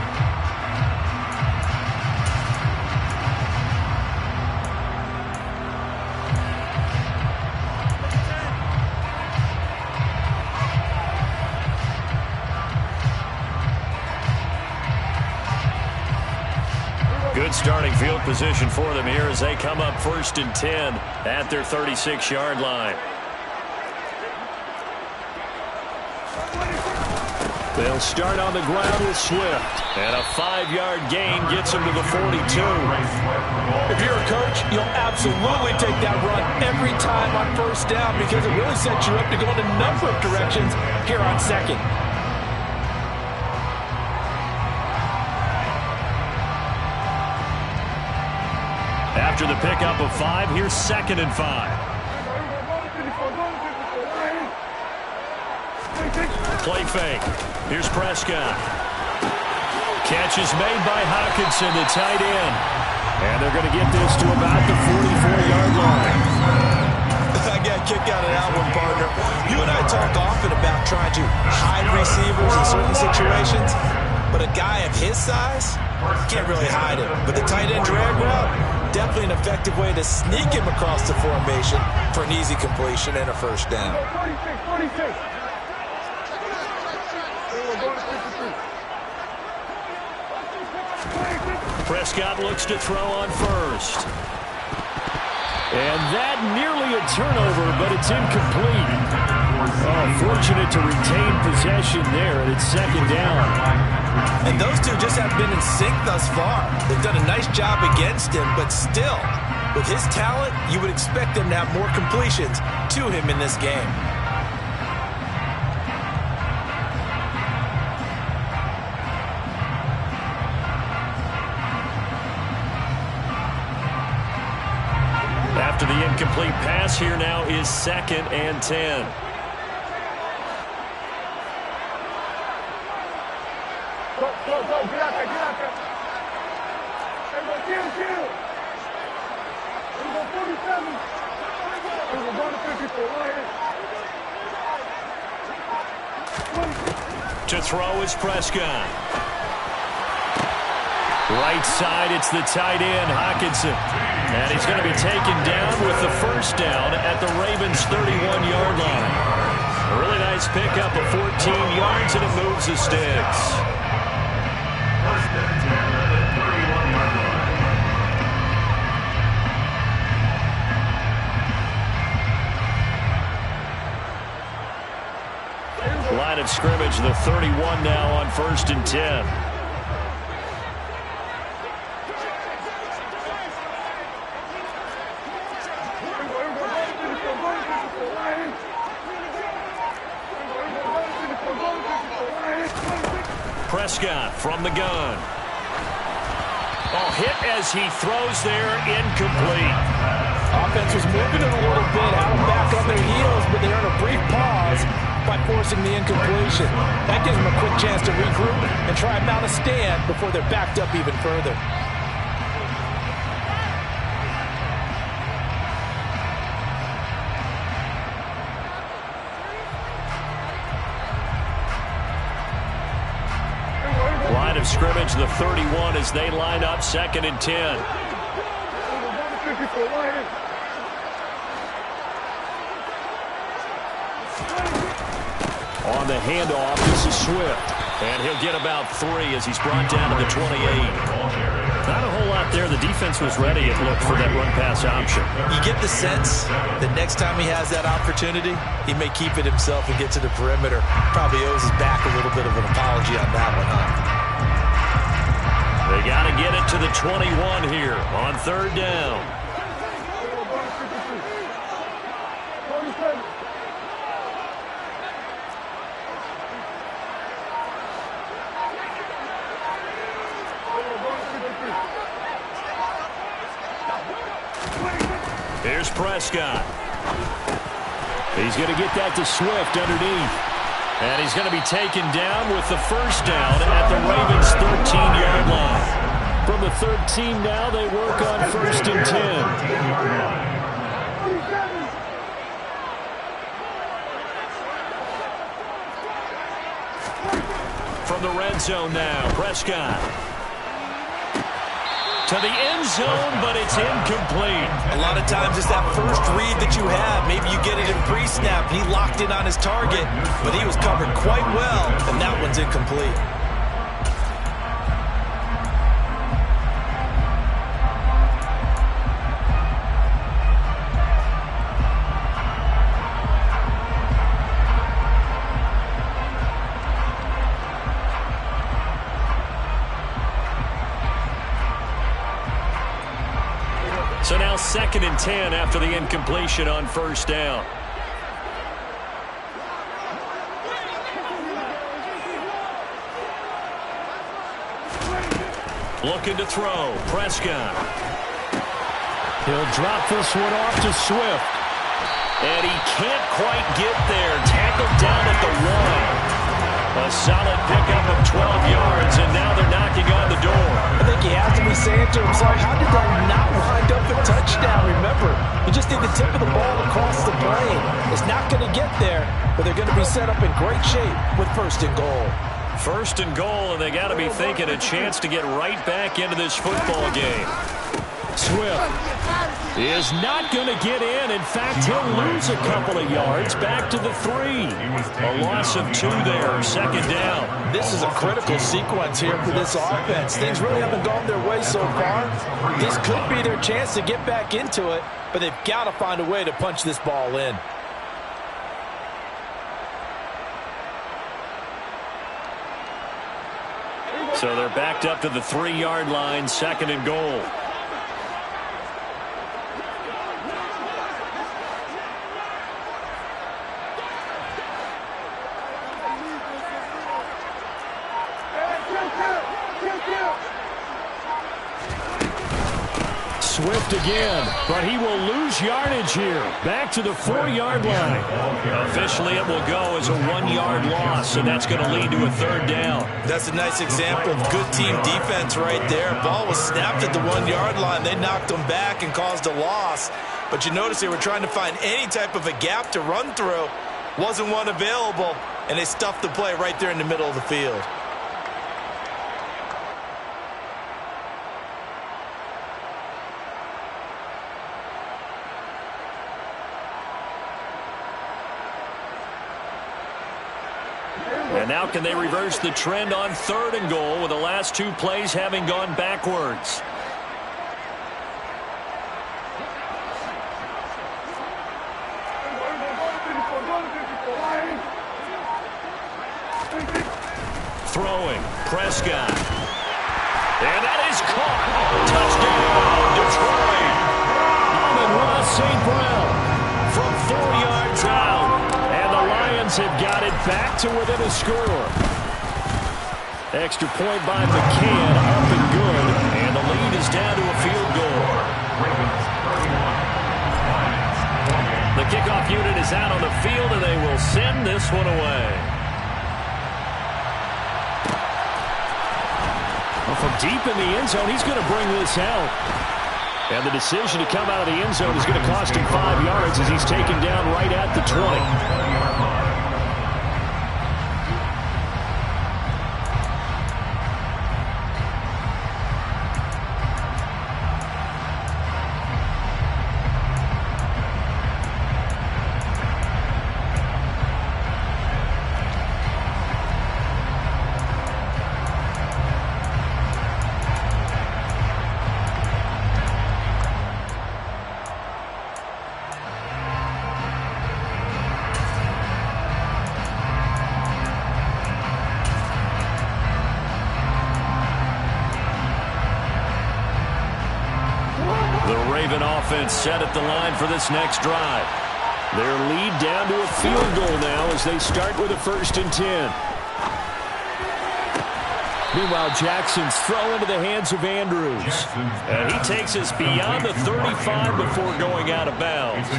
Good starting field position for them here as they come up 1st and 10 at their 36-yard line. They'll start on the ground with Swift. And a 5-yard gain gets him to the 42. If you're a coach, you'll absolutely take that run every time on 1st down, because it really sets you up to go in a number of directions here on 2nd. After the pickup of 5, here's 2nd and 5. Play fake. Here's Prescott. Catch is made by Hockenson, the tight end. And they're going to get this to about the 44-yard line. I got a kick out of that one, partner. You and I talk often about trying to hide receivers in certain situations, but a guy of his size, can't really hide him. But the tight end drag route, definitely an effective way to sneak him across the formation for an easy completion and a 1st down. 46. Prescott looks to throw on 1st. And that nearly a turnover, but it's incomplete. Oh, fortunate to retain possession there, and it's second down. And those two just haven't been in sync thus far. They've done a nice job against him, but still, with his talent, you would expect them to have more completions to him in this game. After the incomplete pass, here now is 2nd and 10. Go, get out there. Hey, go, kill. Hey, go, 47. Hey, go, go to 54, right here. To throw is Prescott. Right side, it's the tight end, Hockenson. And he's going to be taken down with the first down at the Ravens' 31-yard line. A really nice pickup of 14 yards, and it moves the sticks. First and 10 at the 31-yard line. Line of scrimmage, the 31 now on 1st and 10. Prescott from the gun. Oh, hit as he throws there, incomplete. Offense was moving it a little bit, out back on their heels, but they earn a brief pause by forcing the incompletion. That gives them a quick chance to regroup and try and mount a stand before they're backed up even further. Line of scrimmage, the 31 as they line up 2nd and 10. On the handoff, this is Swift. And he'll get about 3 as he's brought down to the 28. Not a whole lot there. The defense was ready, it looked, for that run-pass option. You get the sense that next time he has that opportunity, he may keep it himself and get to the perimeter. Probably owes his back a little bit of an apology on that one, huh? They got to get it to the 21 here on 3rd down. Here's Prescott. He's going to get that to Swift underneath. And he's going to be taken down with the first down at the Ravens' 13-yard line. From the 13 now, they work on 1st and 10. From the red zone now, Prescott. To the end zone, but it's incomplete. A lot of times it's that first read that you have. Maybe you get it in pre-snap. He locked in on his target, but he was covered quite well, and that one's incomplete. So now 2nd and 10 after the incompletion on 1st down. Looking to throw. Prescott. He'll drop this one off to Swift. And he can't quite get there. Tackled down at the 1. A solid pickup of 12 yards, and now they're knocking on the door. I think he has to be saying to himself, how did that not wind up a touchdown? Remember, you just need the tip of the ball across the plane. It's not going to get there, but they're going to be set up in great shape with 1st and goal. 1st and goal, and they got to be thinking a chance to get right back into this football game. Swift is not going to get in. In fact, he'll lose a couple of yards back to the 3. A A loss of 2 there, second down. This is a critical sequence here for this offense. Things really haven't gone their way so far. This could be their chance to get back into it, but they've got to find a way to punch this ball in. So they're backed up to the 3-yard line, second and goal. Swift again, but he will lose yardage here. Back to the 4-yard line. Officially, it will go as a 1-yard loss, and that's going to lead to a third down. That's a nice example of good team defense right there. Ball was snapped at the 1-yard line. They knocked them back and caused a loss. But you notice they were trying to find any type of a gap to run through. Wasn't one available, and they stuffed the play right there in the middle of the field. And now can they reverse the trend on third and goal with the last 2 plays having gone backwards? Throwing, Prescott. And that is caught. Touchdown, Detroit. Amon-Ra St. Brown from 4 yards out. Have got it back to within a score. Extra point by McCann, up and good, and the lead is down to a field goal. The kickoff unit is out on the field, and they will send this one away. Well, from deep in the end zone, he's going to bring this out. And the decision to come out of the end zone is going to cost him 5 yards as he's taken down right at the 20. Set at the line for this next drive. Their lead down to a field goal now as they start with a 1st and 10. Meanwhile, Jackson's throw into the hands of Andrews. And he takes us beyond the 35 before going out of bounds.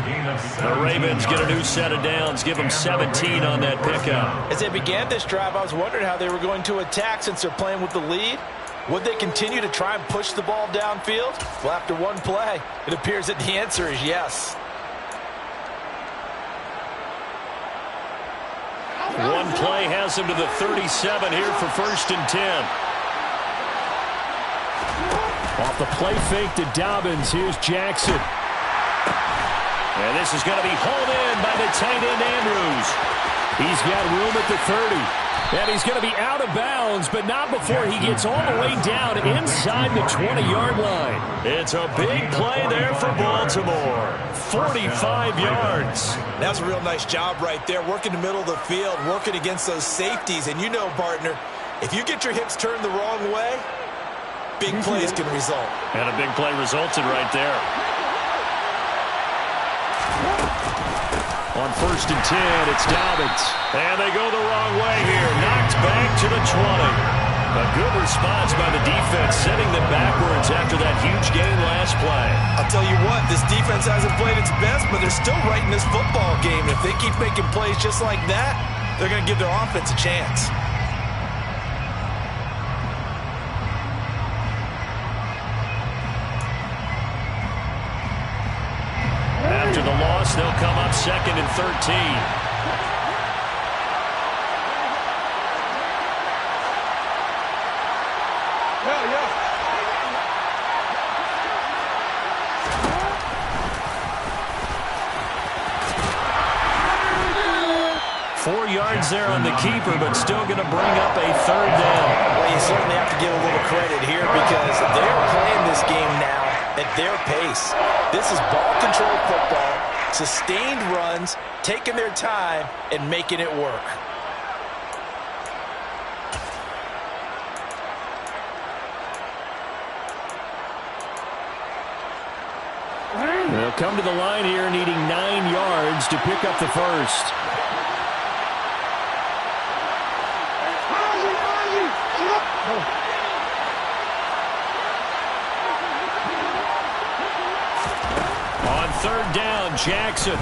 The Ravens get a new set of downs, give them 17 on that pickup. As they began this drive, I was wondering how they were going to attack since they're playing with the lead. Would they continue to try and push the ball downfield? Well, after one play, it appears that the answer is yes. One play has them to the 37 here for 1st and 10. Off the play fake to Dobbins, here's Jackson. And this is going to be hauled in by the tight end Andrews. He's got room at the 30. And he's going to be out of bounds, but not before he gets all the way down inside the 20-yard line. It's a big play there for Baltimore. 45 yards. That's a real nice job right there, working the middle of the field, working against those safeties. And you know, partner, if you get your hips turned the wrong way, big plays can result. And a big play resulted right there. On 1st and 10, it's Dobbins. And they go the wrong way here. Knocked back to the 20. A good response by the defense, sending them backwards after that huge gain last play. I'll tell you what, this defense hasn't played its best, but they're still right in this football game. If they keep making plays just like that, they're going to give their offense a chance. After the loss, they'll come up 2nd and 13. Hell yeah. 4 yards yards there on the keeper, but still going to bring up a third down. Well, you certainly have to give a little credit here because they're playing this game now at their pace. This is ball-controlled football, sustained runs, taking their time, and making it work. They'll come to the line here needing 9 yards to pick up the first. On third down, Jackson.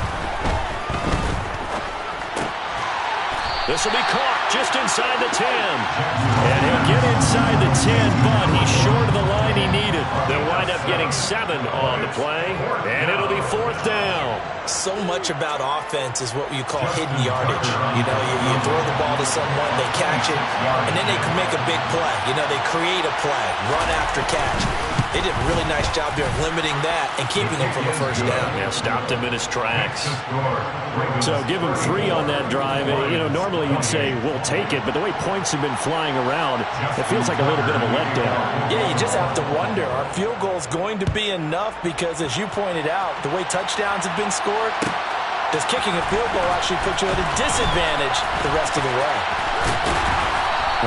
This will be caught just inside the 10. And he'll get inside the 10, but he's short of the line he needed. They'll wind up getting 7 on the play, and it'll be fourth down. So much about offense is what you call hidden yardage. You know, you throw the ball to someone, they catch it, and then they can make a big play. You know, they create a play, run after catch. They did a really nice job there of limiting that and keeping him from a first down. Yeah, stopped him in his tracks. So give him 3 on that drive. You know, normally you'd say, we'll take it, but the way points have been flying around, it feels like a little bit of a letdown. Yeah, you just have to wonder, are field goals going to be enough? Because as you pointed out, the way touchdowns have been scored, does kicking a field goal actually put you at a disadvantage the rest of the way?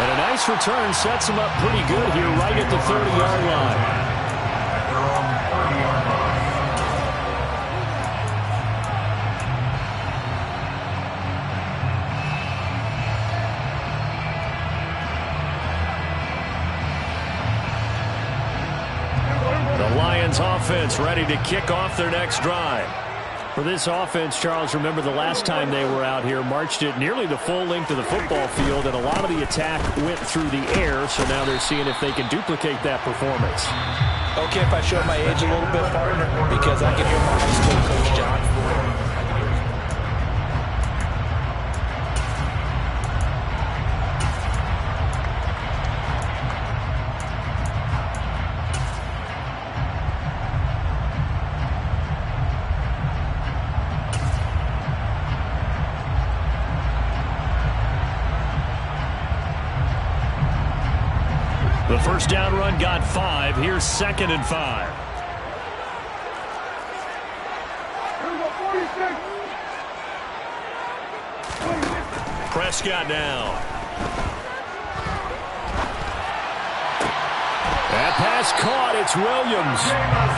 And a nice return sets him up pretty good here right at the 30-yard line. Offense ready to kick off their next drive. For this offense, Charles, remember the last time they were out here, marched it nearly the full length of the football field, and a lot of the attack went through the air, so now they're seeing if they can duplicate that performance. Okay, if I show my age a little bit, partner, because I can hear my high school coach, John. The first down run got 5. Here's 2nd and 5. Prescott now. That pass caught. It's Williams.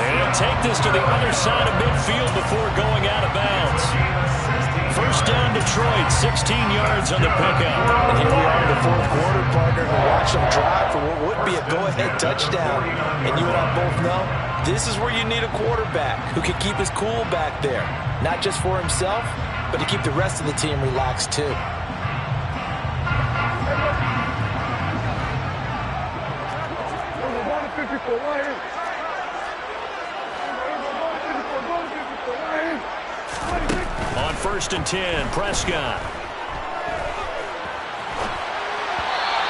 And he'll take this to the other side of midfield before going out of bounds. First down, Detroit, 16 yards on the pickup. And here we are in the fourth quarter, partner, to watch them drive for what would be a go-ahead touchdown. And you and I both know this is where you need a quarterback who can keep his cool back there. Not just for himself, but to keep the rest of the team relaxed too. On 1st and 10, Prescott.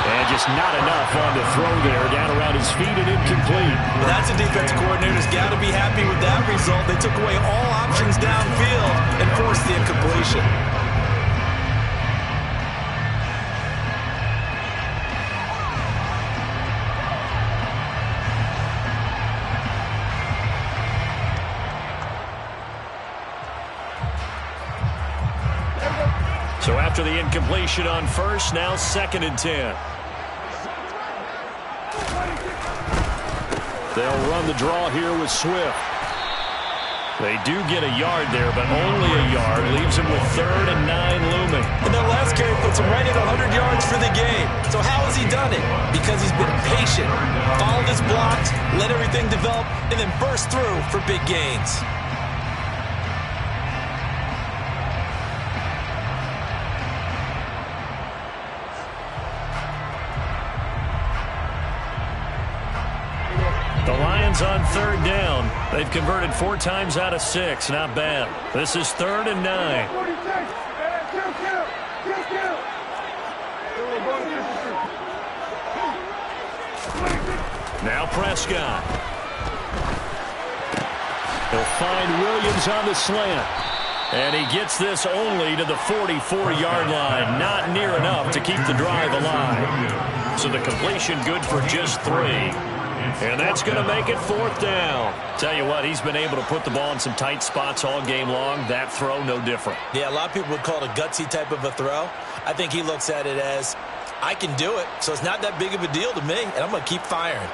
And just not enough on the throw there, down around his feet and incomplete. Well, that's a defense coordinator's got to be happy with that result. They took away all options downfield and forced the incompletion. So after the incompletion on 1st, now 2nd and 10. They'll run the draw here with Swift. They do get a yard there, but only a yard. Leaves him with 3rd and 9 looming. And that last carry puts him right at 100 yards for the game. So how has he done it? Because he's been patient, followed his blocks, let everything develop, and then burst through for big gains. The Lions on 3rd down. They've converted 4 times out of 6. Not bad. This is 3rd and 9. Now Prescott. He'll find Williams on the slant. And he gets this only to the 44-yard line. Not near enough to keep the drive alive. So the completion good for just 3. And that's going to make it 4th down. Tell you what, he's been able to put the ball in some tight spots all game long. That throw, no different. Yeah, a lot of people would call it a gutsy type of a throw. I think he looks at it as, I can do it, so it's not that big of a deal to me, and I'm going to keep firing.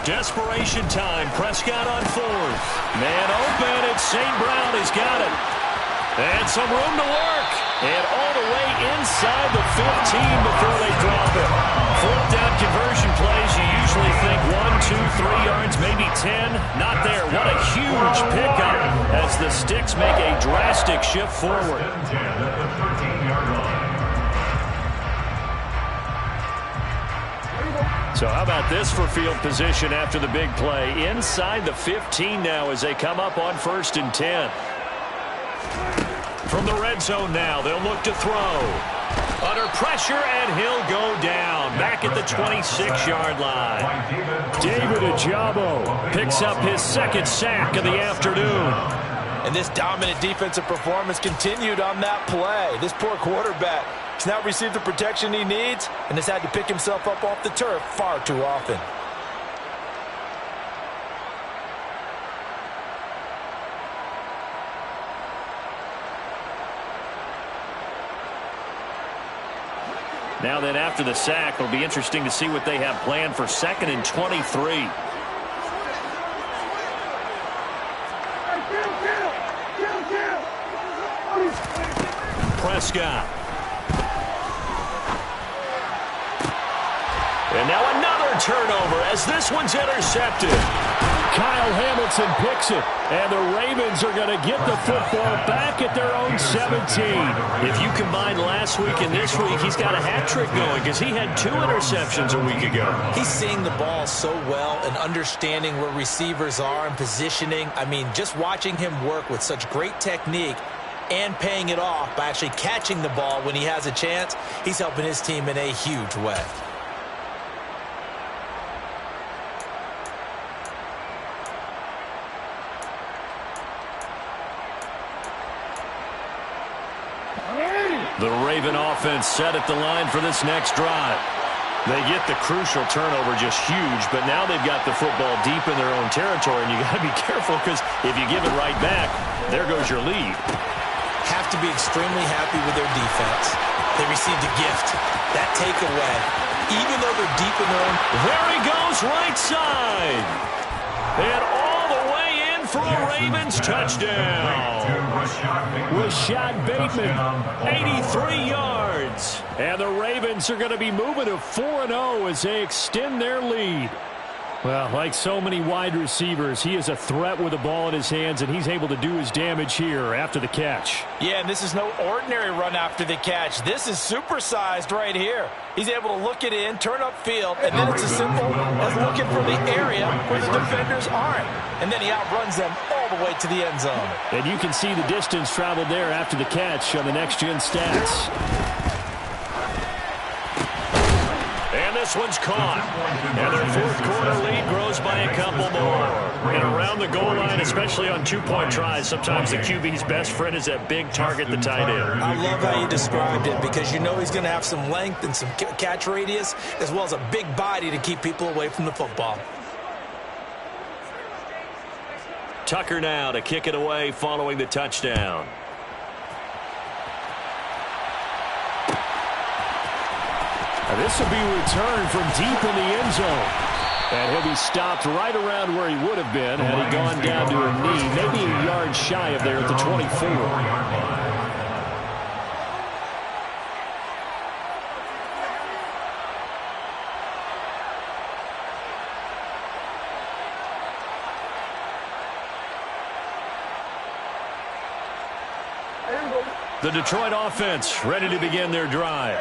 Desperation time. Prescott on 4th. Man open. It's St. Brown. He's got it. And some room to work. And all the way inside the 15 before they drop it. 4th down conversion plays. You usually think 1, 2, 3 yards, maybe 10. Not there. What a huge pickup as the Sticks make a drastic shift forward. So how about this for field position after the big play? Inside the 15 now as they come up on 1st and 10. From the red zone now, they'll look to throw. Under pressure, and he'll go down. Back at the 26-yard line. David Ojabo picks up his 2nd sack of the afternoon. And this dominant defensive performance continued on that play. This poor quarterback has now received the protection he needs and has had to pick himself up off the turf far too often. Now then, after the sack, it'll be interesting to see what they have planned for 2nd and 23. Prescott. And now another turnover as this one's intercepted. Kyle Hamilton picks it, and the Ravens are going to get the football back at their own 17. If you combine last week and this week, he's got a hat trick going because he had 2 interceptions a week ago. He's seeing the ball so well and understanding where receivers are and positioning. I mean, just watching him work with such great technique and paying it off by actually catching the ball when he has a chance, he's helping his team in a huge way. The Raven offense set at the line for this next drive. They get the crucial turnover, just huge, but now they've got the football deep in their own territory, and you got to be careful because if you give it right back, there goes your lead. Have to be extremely happy with their defense. They received a gift. That takeaway, even though they're deep in their own. There he goes, right side. And all the way in for a Ravens touchdown. Rashad Bateman, 83 yards. And the Ravens are going to be moving to 4-0 as they extend their lead. Well, like so many wide receivers, he is a threat with the ball in his hands, and he's able to do his damage here after the catch. Yeah, and this is no ordinary run after the catch. This is supersized right here. He's able to look it in, turn upfield, and then it's as simple as looking for the area where the defenders aren't. And then he outruns them all the way to the end zone. And you can see the distance traveled there after the catch on the next-gen stats. And this one's caught. And their 4th quarter lead grows by a couple more. And around the goal line, especially on 2-point tries, sometimes the QB's best friend is that big target, the tight end. I love how you described it because you know he's going to have some length and some catch radius as well as a big body to keep people away from the football. Tucker now to kick it away following the touchdown. This will be returned from deep in the end zone. And he'll be stopped right around where he would have been had he gone down to a knee, maybe a yard shy of there at the 24. The Detroit offense ready to begin their drive.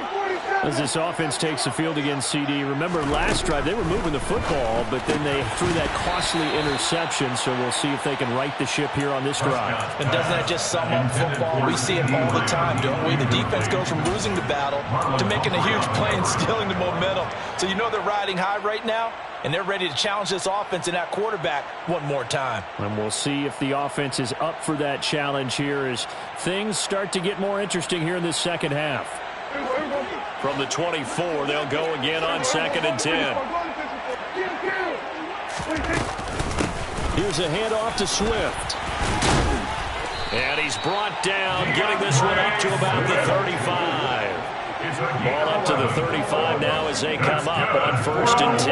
As this offense takes the field against CD, remember last drive they were moving the football, but then they threw that costly interception, so we'll see if they can right the ship here on this drive. And doesn't that just sum up football? We see it all the time, don't we? The defense goes from losing the battle to making a huge play and stealing the momentum. So you know they're riding high right now, and they're ready to challenge this offense and that quarterback one more time. And we'll see if the offense is up for that challenge here as things start to get more interesting here in this second half. From the 24, they'll go again on 2nd and 10. Here's a handoff to Swift. And he's brought down, getting this one up to about the 35. Ball up to the 35 now as they come up on 1st and 10.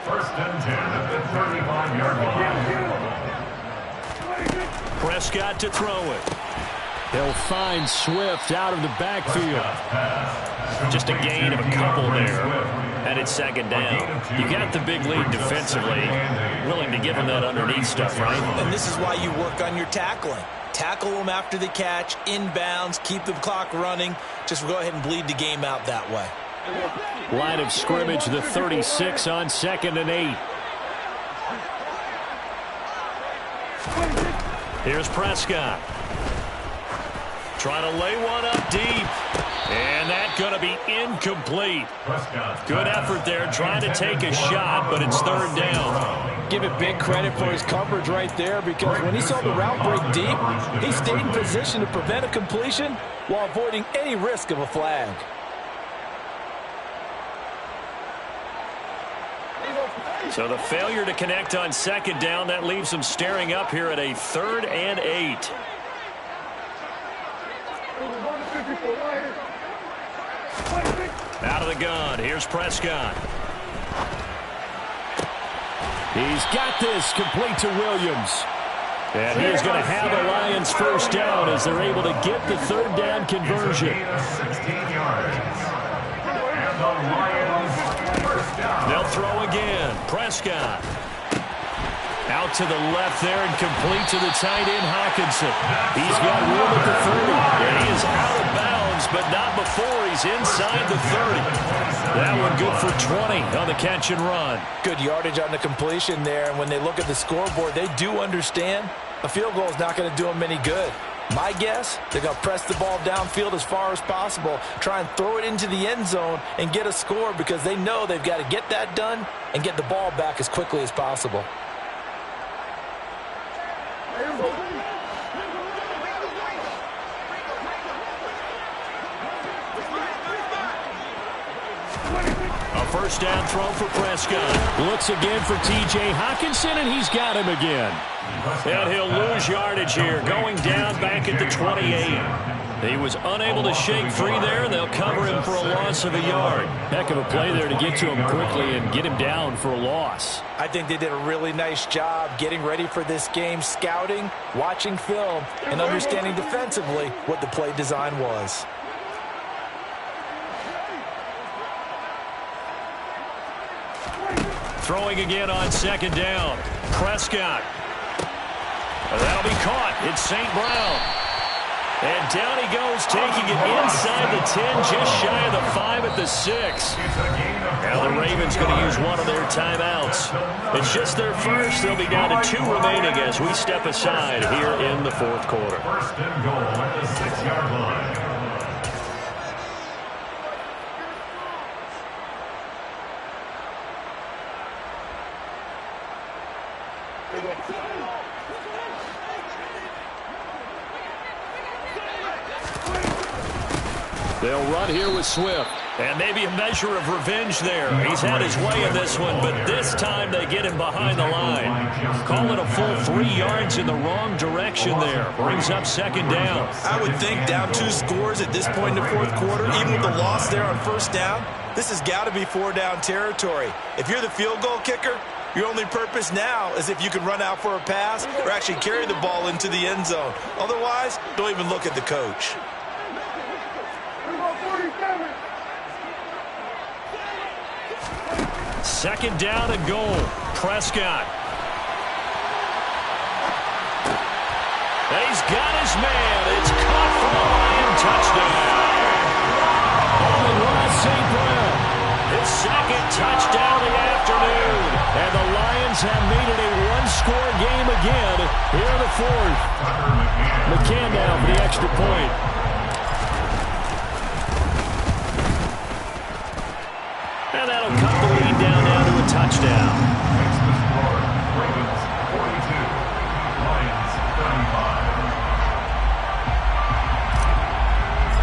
1st and 10 at the 35-yard line. Prescott to throw it. He'll find Swift out of the backfield. Just a gain of a couple there. And it's 2nd down. You got the big lead defensively. Willing to give him that underneath stuff, right? And this is why you work on your tackling. Tackle them after the catch, inbounds, keep the clock running. Just go ahead and bleed the game out that way. Line of scrimmage, the 36 on 2nd and 8. Here's Prescott. Trying to lay one up deep. And that's going to be incomplete. Good effort there, trying to take a shot, but it's 3rd down. Give it big credit for his coverage right there, because when he saw the route break deep, he stayed in position to prevent a completion while avoiding any risk of a flag. So the failure to connect on 2nd down, that leaves them staring up here at a 3rd and 8. Out of the gun, here's Prescott. He's got this, complete to Williams. And he is going to have the Lions 1st down as they're able to get the 3rd down conversion. 16 yards. And the Lions 1st down. They'll throw again. Prescott. Out to the left there and complete to the tight end, Hawkinson. He's got room at the 30. And he is out of bounds, but not before he's inside the 30. That one good for 20 on the catch and run. Good yardage on the completion there, and when they look at the scoreboard, they do understand a field goal is not going to do them any good. My guess, they're going to press the ball downfield as far as possible, try and throw it into the end zone and get a score, because they know they've got to get that done and get the ball back as quickly as possible. A 1st down throw for Prescott. Looks again for T.J. Hawkinson, and he's got him again. And he'll lose yardage here, going down back at the 28. He was unable to shake free there, and they'll cover him for a loss of a yard. Heck of a play there to get to him quickly and get him down for a loss. I think they did a really nice job getting ready for this game, scouting, watching film, and understanding defensively what the play design was. Throwing again on 2nd down. Prescott. That'll be caught. It's St. Brown. And down he goes, taking it inside the 10, just shy of the 5 at the 6. Now the Ravens going to use one of their timeouts. It's just their first. They'll be down to 2 remaining as we step aside here in the 4th quarter. 1st and goal at the 6-yard line. They'll run here with Swift. And maybe a measure of revenge there. He's had his way in this one, but this time they get him behind the line. Call it a full 3 yards in the wrong direction there. Brings up 2nd down. I would think down 2 scores at this point in the 4th quarter, even with the loss there on 1st down, this has got to be 4-down territory. If you're the field goal kicker, your only purpose now is if you can run out for a pass or actually carry the ball into the end zone. Otherwise, don't even look at the coach. 2nd down and goal. Prescott. He's got his man. It's caught for a Lion touchdown. Touchdown the afternoon. And the Lions have made it a one-score game again here in the fourth. McCann now for the extra point. And that'll cut the lead down now to a touchdown. Makes the score. Ravens 42, Lions 35.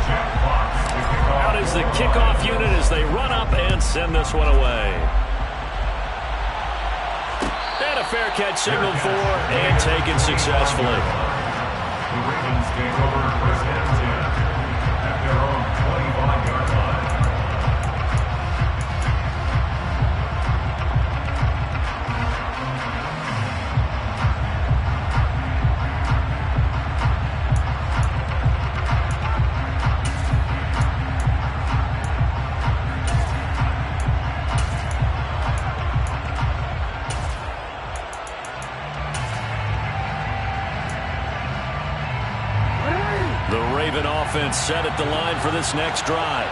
Jack Fox to kick off. Out is the kickoff unit as they run up and send this one away. And a fair catch signaled for and taken successfully. The Ravens take over first and 10 at their own 25-yard line. Offense set at the line for this next drive.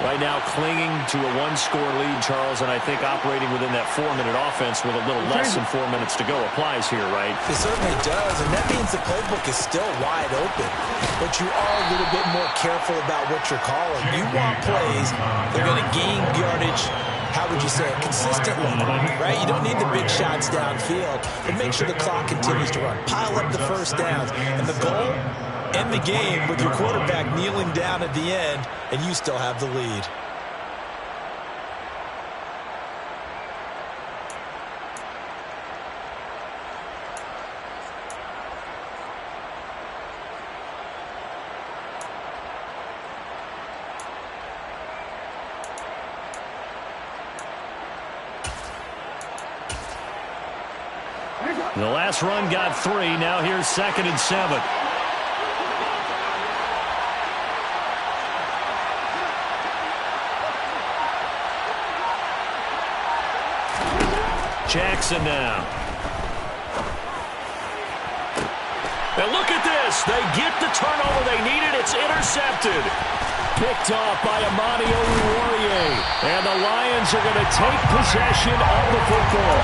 Right now clinging to a one-score lead, Charles, and I think operating within that 4-minute offense with a little less than 4 minutes to go applies here, right? It certainly does, and that means the playbook is still wide open. But you are a little bit more careful about what you're calling. You want plays that are going to gain yardage, how would you say it, consistently, right? You don't need the big shots downfield, but make sure the clock continues to run. Pile up the first downs, and the goal, end the game with your quarterback kneeling down at the end, and you still have the lead. The last run got 3. Now here's 2nd and 7. Jackson now. And look at this. They get the turnover they needed. It's intercepted. Picked off by Amani Oruwariye. And the Lions are going to take possession of the football.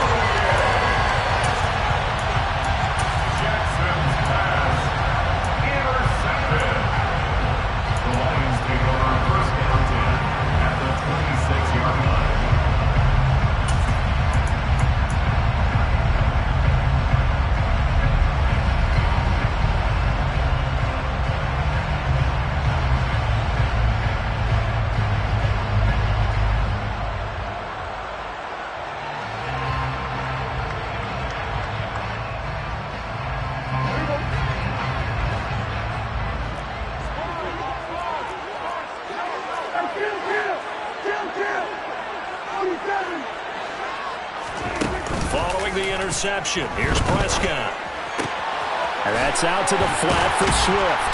Jackson's pass intercepted. The Lions take over first and 10 at the 26-yard line. Following the interception, here's Prescott. And that's out to the flat for Swift.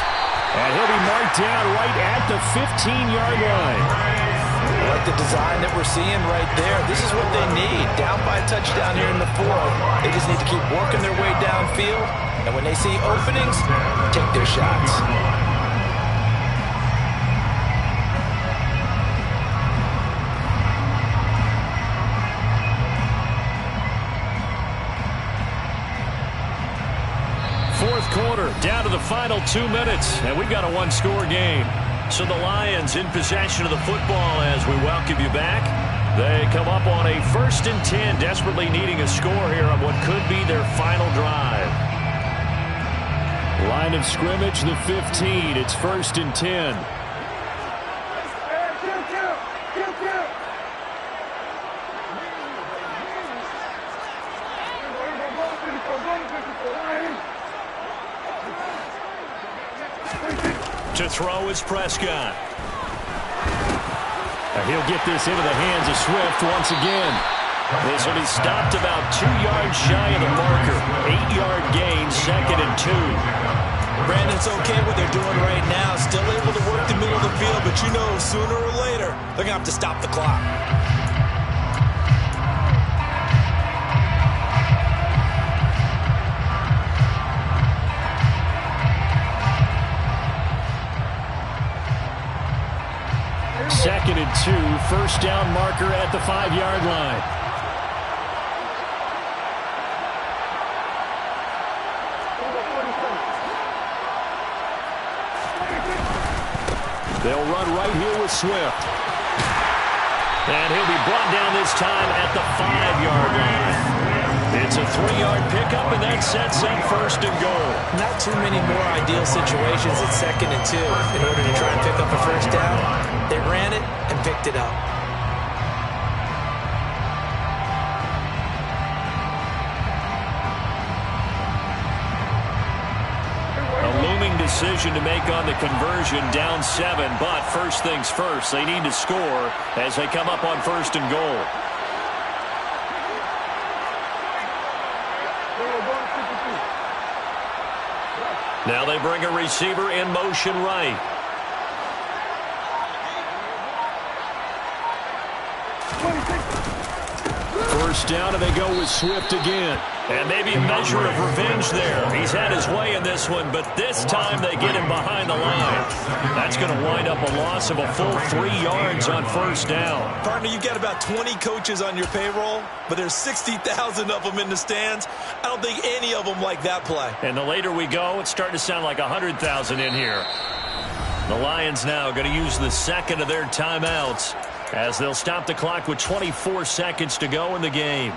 And he'll be marked down right at the 15-yard line. I like the design that we're seeing right there. This is what they need. Down by a touchdown here in the fourth. They just need to keep working their way downfield. And when they see openings, take their shots. Fourth quarter, down to the final 2 minutes, and we've got a one-score game. So the Lions in possession of the football as we welcome you back. They come up on a 1st and 10, desperately needing a score here on what could be their final drive. Line of scrimmage, the 15. It's 1st and 10. To throw is Prescott. He'll get this into the hands of Swift once again. This will be stopped about 2 yards shy of the marker. 8-yard gain, 2nd and 2. Brandon's okay what they're doing right now. Still able to work the middle of the field, but you know sooner or later they're going to have to stop the clock. Second and 2 first down marker at the 5-yard line. They'll run right here with Swift. And he'll be brought down this time at the 5-yard line. It's a 3-yard pickup, and that sets up first and goal. Not too many more ideal situations at 2nd and 2 in order to try and pick up a first down. They ran it and picked it up. A looming decision to make on the conversion, down 7, but first things first, they need to score as they come up on first and goal. Now they bring a receiver in motion right. First down, and they go with Swift again. And maybe a measure of revenge there. He's had his way in this one, but this time they get him behind the line. That's going to wind up a loss of a full 3 yards on first down. Partner, you've got about 20 coaches on your payroll, but there's 60,000 of them in the stands. I don't think any of them like that play. And the later we go, it's starting to sound like 100,000 in here. The Lions now going to use the second of their timeouts as they'll stop the clock with 24 seconds to go in the game.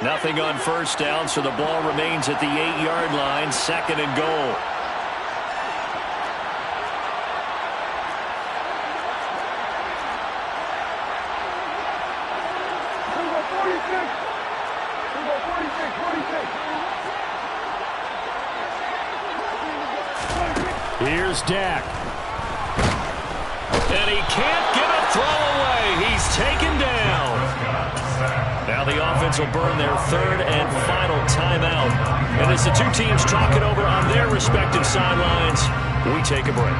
Nothing on first down, so the ball remains at the 8-yard line, 2nd and goal. Here's Dak. And he can't get a throw away. He's taken down. Now the offense will burn their 3rd and final timeout. And as the two teams talk it over on their respective sidelines, we take a break.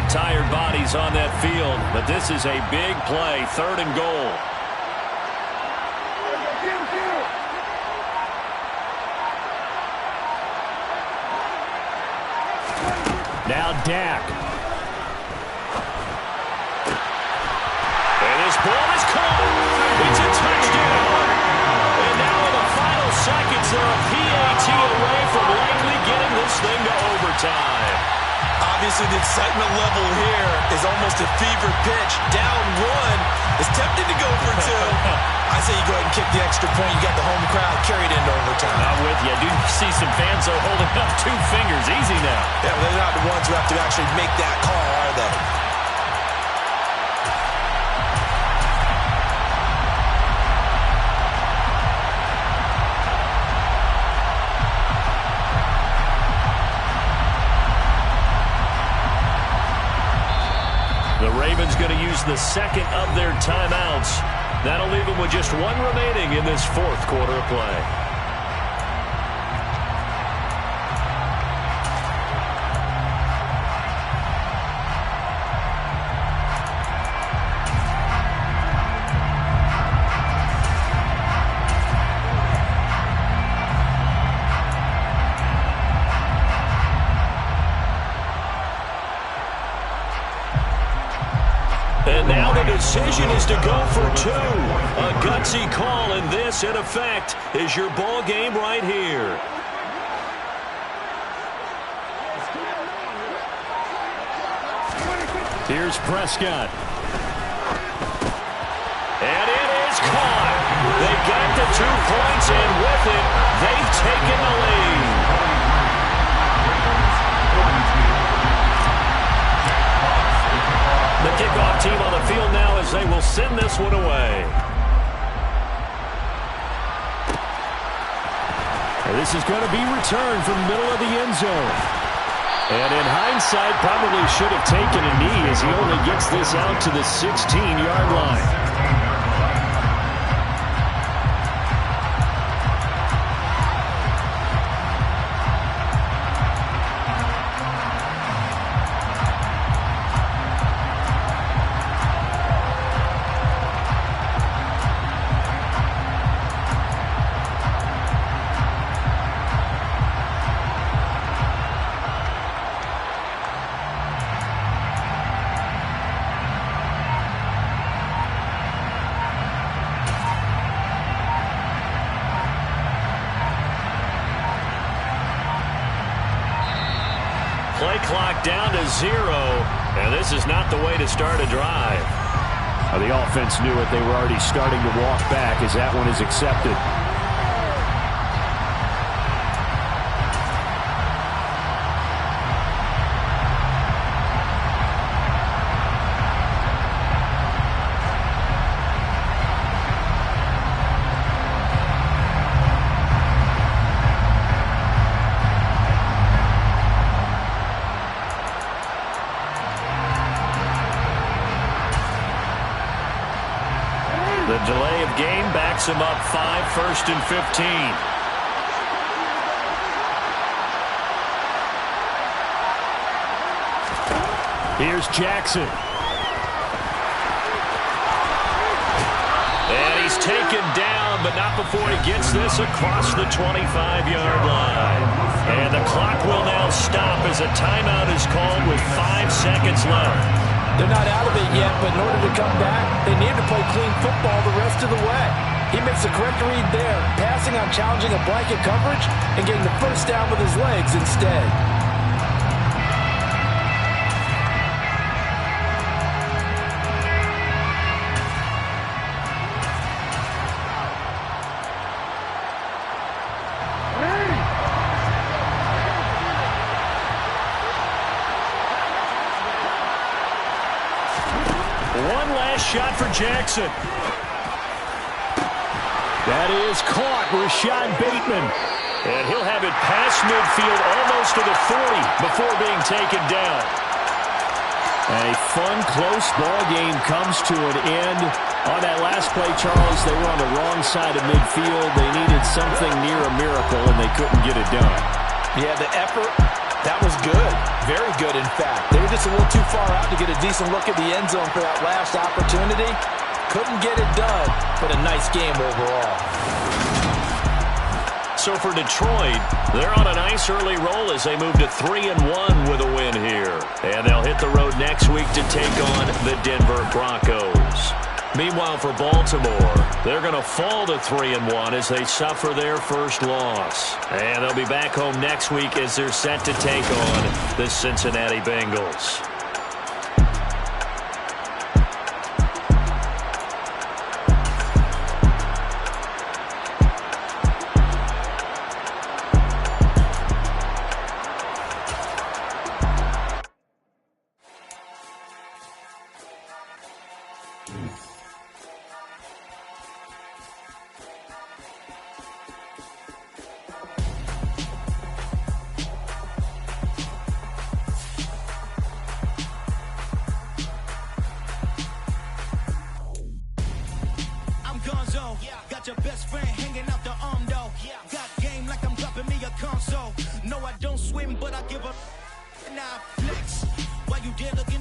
Tired bodies on that field, but this is a big play, 3rd and goal. Now Dak. And his ball is caught. It's a touchdown. And now in the final seconds, they're a PAT away from likely getting this thing to overtime. Obviously, the excitement level here is almost a fever pitch. Down 1 is tempted to go for 2. I say you go ahead and kick the extra point. You got the home crowd carried into overtime. I'm with you. I do see some fans are holding up 2 fingers. Easy now. Yeah, they're not the ones who have to actually make that call, are they? The Ravens going to use the 2nd of their timeouts. That'll leave them with just 1 remaining in this 4th quarter of play. And now the decision is to go for 2. A gutsy call, and this, in effect, is your ball game right here. Here's Prescott. And it is caught. They got the 2 points, and with it, they've taken the lead. The kickoff team on the field now as they will send this one away. And this is going to be returned from the middle of the end zone. And in hindsight, probably should have taken a knee as he only gets this out to the 16-yard line. Play clock down to 0, and this is not the way to start a drive. The offense knew it. They were already starting to walk back as that one is accepted. The delay of game backs him up 5, 1st and 15. Here's Jackson. And he's taken down, but not before he gets this across the 25-yard line. And the clock will now stop as a timeout is called with 5 seconds left. They're not out of it yet, but in order to come back, they need to play clean football the rest of the way. He makes the correct read there, passing on challenging a blanket coverage and getting the first down with his legs instead. One last shot for Jackson. That is caught. Rashad Bateman. And he'll have it past midfield almost to the 40 before being taken down. A fun, close ball game comes to an end. On that last play, Charles, they were on the wrong side of midfield. They needed something near a miracle, and they couldn't get it done. Yeah, the effort, that was good. Very good, in fact. They were just a little too far out to get a decent look at the end zone for that last opportunity. Couldn't get it done, but a nice game overall. So for Detroit, they're on a nice early roll as they move to 3-1 with a win here. And they'll hit the road next week to take on the Denver Broncos. Meanwhile, for Baltimore, they're going to fall to 3-1 as they suffer their first loss. And they'll be back home next week as they're set to take on the Cincinnati Bengals. Got your best friend hanging out the arm though. Got game like I'm dropping me a console. No, I don't swim, but I give up. Now flex while you there looking.